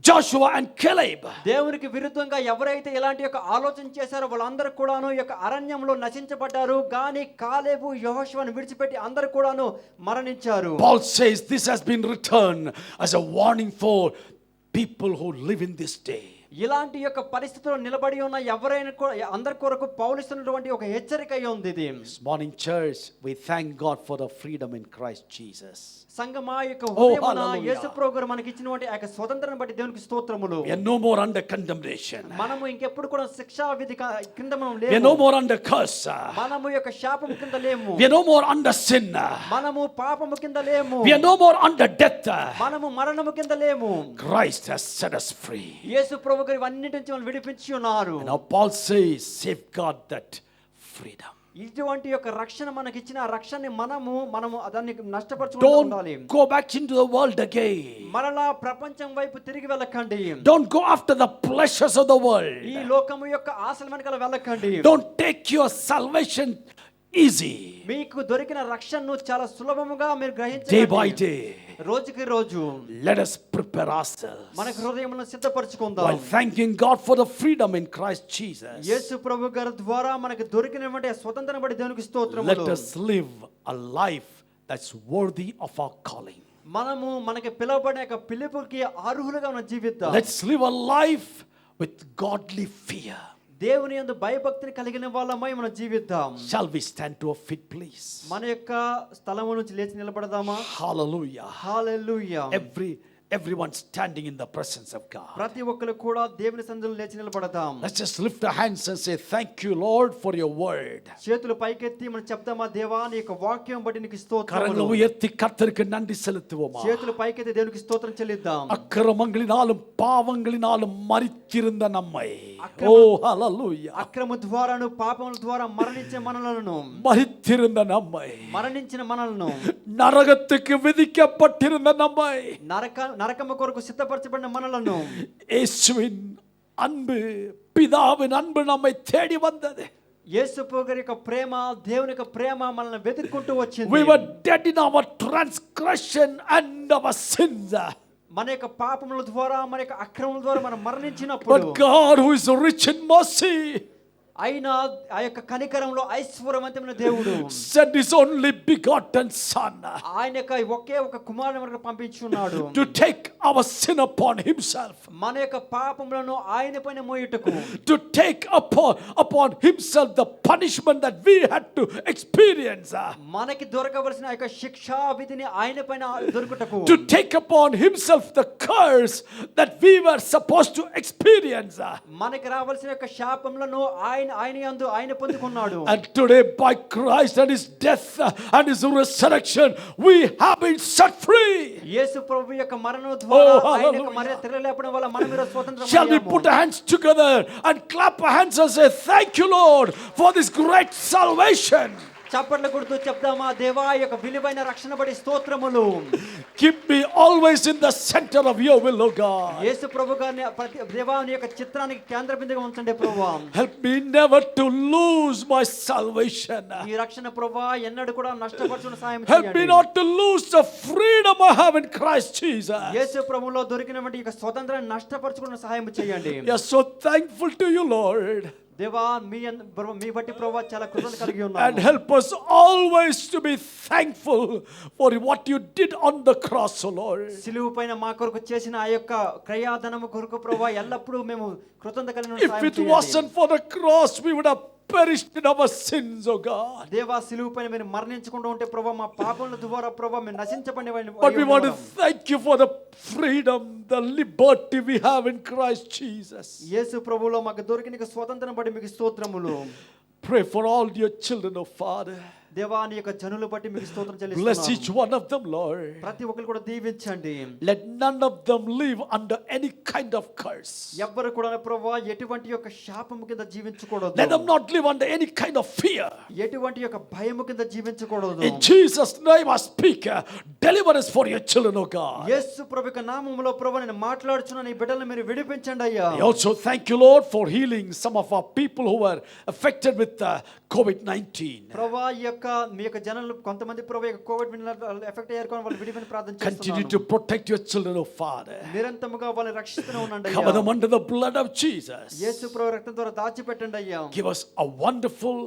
Joshua and Caleb. దేవునికి విరుద్ధంగా ఎవరైతే ఇలాంటి యొక్క ఆలోచన చేశారో వాళ్ళందరూ కూడాను ఈ యొక్క అరణ్యంలో నశించబడ్డారు. గాని కాలేబు యెహోషువను విడిచిపెట్టి అందరూ కూడాను మరణించారు. Paul says this has been written as a warning for people who live in this day. ఇలాంటి యొక్క పరిస్థితుల్లో నిలబడి ఉన్న ఎవరైనా అందరి కొరకు పౌలిస్తున్నటువంటి ఒక హెచ్చరిక అయి ఉంది ఇది. This morning, church, we thank God for the freedom in Christ Jesus. సంఘమా యొక్క హృదయమున hallelujah. యేసు ప్రభువు మనకి ఇచ్చినటువంటి ఆ యొక్క స్వతంత్రాన్ని బట్టి దేవునికి స్తోత్రములు. We are no more under condemnation. మనము ఇంకెప్పుడు కూడా శిక్షా విధి కింద మనం We are no లేము. more under curse. మనము యొక్క శాపం కింద లేము. We are no more under sin. మనము పాపము కింద లేము. We are no more under death. మనము మరణము కింద లేము. Christ has set us free. యేసు ప్రభువు గారు ఇవన్నిటి నుంచి మనం విడిపించి ఉన్నారు. And now Paul says, safeguard that freedom. ఇటువంటి యొక్క రక్షణ మనకి ఇచ్చిన ఆ రక్షణని మనము దాన్ని నష్టపరచకుండా ఉండాలి. Don't go back into the world again. మరలా ప్రపంచం వైపు తిరిగి వెళ్ళకండి. Don't go after the pleasures of the world. ఈ లోకము యొక్క ఆశల వెనకాల వెళ్ళకండి. Don't take your salvation easy. మీకు దొరికిన రక్షణను చాలా సులభముగా మీరు Day by గ్రహించండి. day, రోజుకి రోజు let us prepare ourselves మన హృదయములను సిద్ధపరచుకుందాం. while thanking God for the freedom in Christ Jesus. యేసు ప్రభు గారి ద్వారా మనకు దొరికినటువంటి స్వతంత్రం బట్టి దేవునికి Let స్తోత్రములు. us live a life that's worthy of our calling. మనకి పిలువబడిన యొక్క పిలుపుకి అర్హులుగా మనం జీవిద్దాం. Let's live a life with godly fear. దేవుని యందు భయభక్తిని కలిగిన వాళ్ళమై మనం జీవిద్దాం. Shall we stand to our feet, please? మన యొక్క స్థలము నుంచి లేచి నిలబడదామా? Hallelujah. Hallelujah. Everyone standing in the presence of God. ప్రతి ఒక్కరు కూడా దేవుని సన్నిధిలో లేచి నిలబడదాం. Let's just lift our hands and say, thank you, Lord, for your word. చేతులు పైకెత్తి మనం చెప్తామా, దేవా నీ యొక్క వాక్యం బట్టి నీకు స్తోత్రములు. கரங்களை உயர்த்தி கர்த்தருக்கு நன்றி செலுத்துவோமா? చేతులు పైకెత్తి దేవునికి స్తోత్రం చెల్లిద్దాం. அக்கிரமங்களினாலும் பாவங்களினாலும் மரித்திருந்த நம்மை, ஓ ஹalleluya, అక్రమ ద్వారాను పాపముల ద్వారా మరణించే మనలను, மரித்திருந்த நம்மை, మరణించిన మనలను, நரகத்துக்கு விதிக்கப்பட்டிருந்த நம்மை, నరకము కొరకు సిద్ధపరచబడిన మనలను, இயேசுவின் அன்பு, பிதாவின் அன்பு நம்மை தேடி வந்தது. యేసు గారి యొక్క ప్రేమ, దేవుని యొక్క ప్రేమ మనల్ని వెతుక్కుంటూ వచ్చింది. We were dead in our transgression and our sins. మన యొక్క పాపముల ద్వారా, మన యొక్క అక్రమముల ద్వారా మనం మరణించినప్పుడు, But God, who is rich in mercy, అయినా ఆ యొక్క కనికరంలో ఐశ్వర్యవంతమైన దేవుడు sent his only begotten son ఆయన యొక్క ఒకే ఒక కుమారుని మనకు పంపించున్నాడు. to take our sin upon himself, మన యొక్క పాపములను ఆయన పైన మోయుటకు, to take upon himself the punishment that we had to experience, మనకి దొరకవలసిన ఆ యొక్క శిక్షా విధిని ఆయన పైన దొరుకుటకు, to take upon himself the curse that we were supposed to experience. మనకి రావాల్సిన యొక్క శాపములను ఆయన పొందుకున్నాడు. And today, by Christ and his death and his resurrection, we have been set free. యేసు ప్రభు యొక్క మరణం ద్వారా, ఆయన యొక్క మరణ తిరగలేపడం వల్ల మనం ఈరోజు స్వతంత్రమయ్యాము. Shall we put our hands together and clap our hands and say, thank you, Lord, for this great salvation. చప్పట్లు కొడుతూ చెప్దామా, దేవా ఈ యొక్క విలువైన రక్షణ బడి స్తోత్రములు. Keep me always in the center of your will, O God. యేసు ప్రభు గారిని దేవా నీ యొక్క చిత్రానికి కేంద్ర బిందువుగా ఉంచండి ప్రభువా. Help me never to lose my salvation. ఈ రక్షణ ప్రభువా ఎన్నడూ కూడా నష్టపరచుకునే సహాయం Help me చేయండి. not to lose the freedom I have in Christ Jesus. యేసు ప్రభువులో దొరికినటువంటి ఈ స్వతంత్రాన్ని నష్టపరచుకునే సహాయం చేయండి. We are so thankful to you, Lord. దేవా మీ బట్టి ప్రభువా చాలా కృతజ్ఞత కలిగి And ఉన్నాము. help us always to be thankful for what you did on the cross, O Lord. సిలువ పైన మా కొరకు చేసిన ఆ యొక్క క్రయాధనము కొరకు ప్రభువా ఎల్లప్పుడూ మేము కృతజ్ఞత కలిగి If it wasn't for the cross, we would have perished in our sins, O God. దేవా సిలువ పైన మీరు మరణించకుండా ఉంటే ప్రభువా మా పాపముల ద్వారా ప్రభువా మేము నశించబడిన But we want to thank you for the freedom, the liberty we have in Christ Jesus. యేసు ప్రభువులో మాకు దొరికిన స్వతంత్రం బట్టి మీకు స్తోత్రములు. Pray for all your children, O Father. దేవా నీ యొక్క జనుల బట్టి మీకు స్తోత్రం Bless each చెల్లిస్తున్నాము. one of them, Lord. ప్రతి ఒక్కరు కూడా దీవించండి. Let none of them live under any kind of curse. ఎవ్వరు కూడా ప్రభువా ఎటువంటి యొక్క శాపము కింద జీవించకూడదు. Let them not live under any kind of fear. ఎటువంటి యొక్క భయము కింద జీవించకూడదు. In Jesus' name I speak deliverance for your children, O God. యేసు ప్రభు యొక్క నామములో ప్రభువా నేను మాట్లాడుచున్నాను, ఈ బిడ్డలను మీరు విడిపించండి అయ్యా. I also thank you, Lord, for healing some of our people who were affected with COVID-19. ప్రభువా ఈ యొక్క మీ యొక్క జనాలు కొంతమంది ప్రభువా యొక్క కోవిడ్ ఎఫెక్ట్ అయ్యారు కానీ వాళ్ళు విడిపోయిన ప్రార్థన Continue చేస్తున్నాను. to protect your children, O Father. నిరంతరముగా వాళ్ళని రక్షిస్తూనే ఉండండి Cover అయ్యా. them under the blood of Jesus. యేసు ప్రభు రక్తం ద్వారా దాచిపెట్టండి అయ్యా. Give us a wonderful,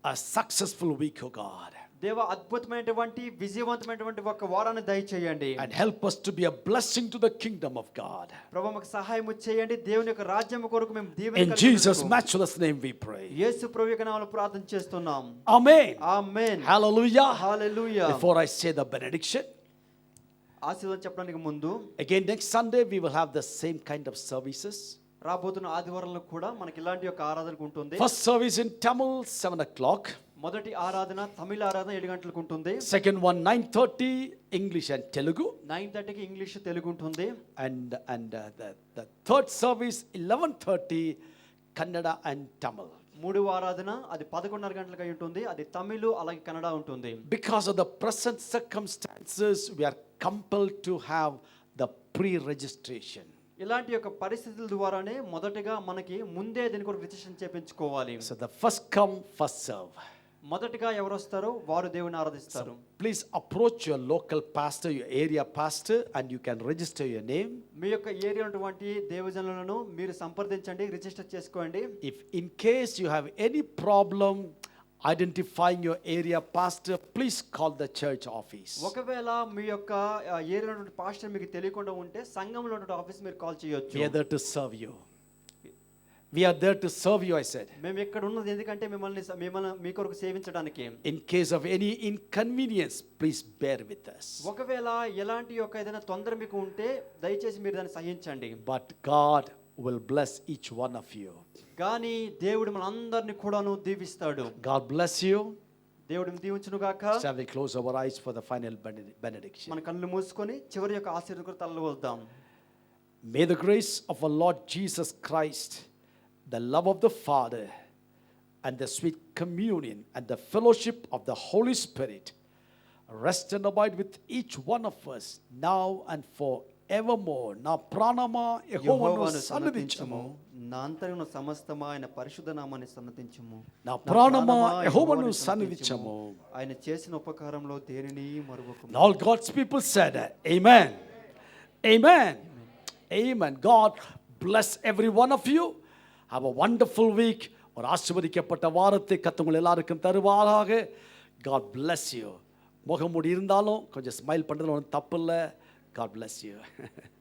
a successful week, O God. దేవా అద్భుతమైనటువంటి విజయవంతమైనటువంటి ఒక వారాన్ని దయచేయండి. And help us to be a blessing to the kingdom of God. ప్రభువా మాకు సహాయం చేయండి. దేవుని యొక్క రాజ్యం కొరకు మేము దీవెన In కలిగి Jesus' ఉండుటకు. matchless name we pray. యేసు ప్రభు యొక్క నామములో ప్రార్థన చేస్తున్నాం. Amen. Amen. Hallelujah. Hallelujah. Before I say the benediction, ఆశీర్వాదం చెప్పడానికి ముందు again next Sunday we will have the same kind of services. రాబోతున్న ఆదివారంలో కూడా మనకి ఇలాంటి యొక్క ఆరాధన ఉంటుంది. First service in Tamil 7 o'clock. మొదటి ఆరాధన తమిళ ఆరాధన 7 గంటలకు ఉంటుంది. Second one 9:30 English and Telugu. 9:30కి ఇంగ్లీష్ తెలుగు ఉంటుంది. And the third service 11:30 Kannada and Tamil. మూడవ ఆరాధన అది 11:30 గంటలకు అయి ఉంటుంది. అది తమిళ్ అలాగే కన్నడ ఉంటుంది. Because of the present circumstances, we are compelled to have the pre-registration. ఇలాంటి యొక్క పరిస్థితుల ద్వారానే మొదటగా మనకి ముందే దీని కొరకు రిజిస్ట్రేషన్ చేయించుకోవాలి. So the first come, first serve. మొదటగా ఎవరు వస్తారో వారు దేవుని ఆరాధిస్తారు. Please approach your local pastor, your area pastor, and you can register your name. మీ యొక్క ఏరియా ఉన్నటువంటి దేవజనులను మీరు సంప్రదించండి, రిజిస్టర్ చేసుకోండి. If in case you have any problem identifying your area pastor, please call the church office. ఒకవేళ మీ యొక్క ఏరియాలో ఉన్న pastor మీకు తెలియకుండా ఉంటే సంఘంలో ఉన్న ఆఫీస్ మీరు కాల్ చేయొచ్చు. We are there to serve you. We are there to serve you, I said. మేము ఇక్కడ ఉన్నది ఎందుకంటే మిమ్మల్ని మీ కొరకు సేవించడానికి. In case of any inconvenience, please bear with us. ఒకవేళ ఎలాంటి యొక్క ఏదైనా తొందర మీకు ఉంటే దయచేసి మీరు దాన్ని సహించండి. But God will bless each one of you. కానీ దేవుడు మనందరిని కూడాను దీవిస్తాడు. God bless you. దేవుడు దీవించును గాక. Shall we close our eyes for the final benediction? మన కళ్ళు మూసుకొని చివరి యొక్క ఆశీర్వాదం తలలు వద్దాం. May the grace of our Lord Jesus Christ, the love of the Father, and the sweet communion and the fellowship of the Holy Spirit rest and abide with each one of us now and forevermore. Na pranama Yehovanu sannadinchamu. నా అంతరంగ సమస్తమా ఆయన పరిశుద్ధ నామాన్ని సన్నతించుము. నా ప్రాణమా యెహోవాను సన్నిధించుము. ఆయన చేసిన ఉపకారంలో దేనిని మరువకుము. All God's people said, Amen. Amen. Amen. God bless every one of you. Have a wonderful week. ஒரு ஆசீர்வதிக்கப்பட்ட வாரத்தை கர்த்தர் உங்கள் எல்லாருக்கும் தருவாராக. God bless you. முகமூடி இருந்தாலும் கொஞ்சம் ஸ்மைல் பண்ணுறதுல ஒன்றும் தப்பு இல்லை. God bless you.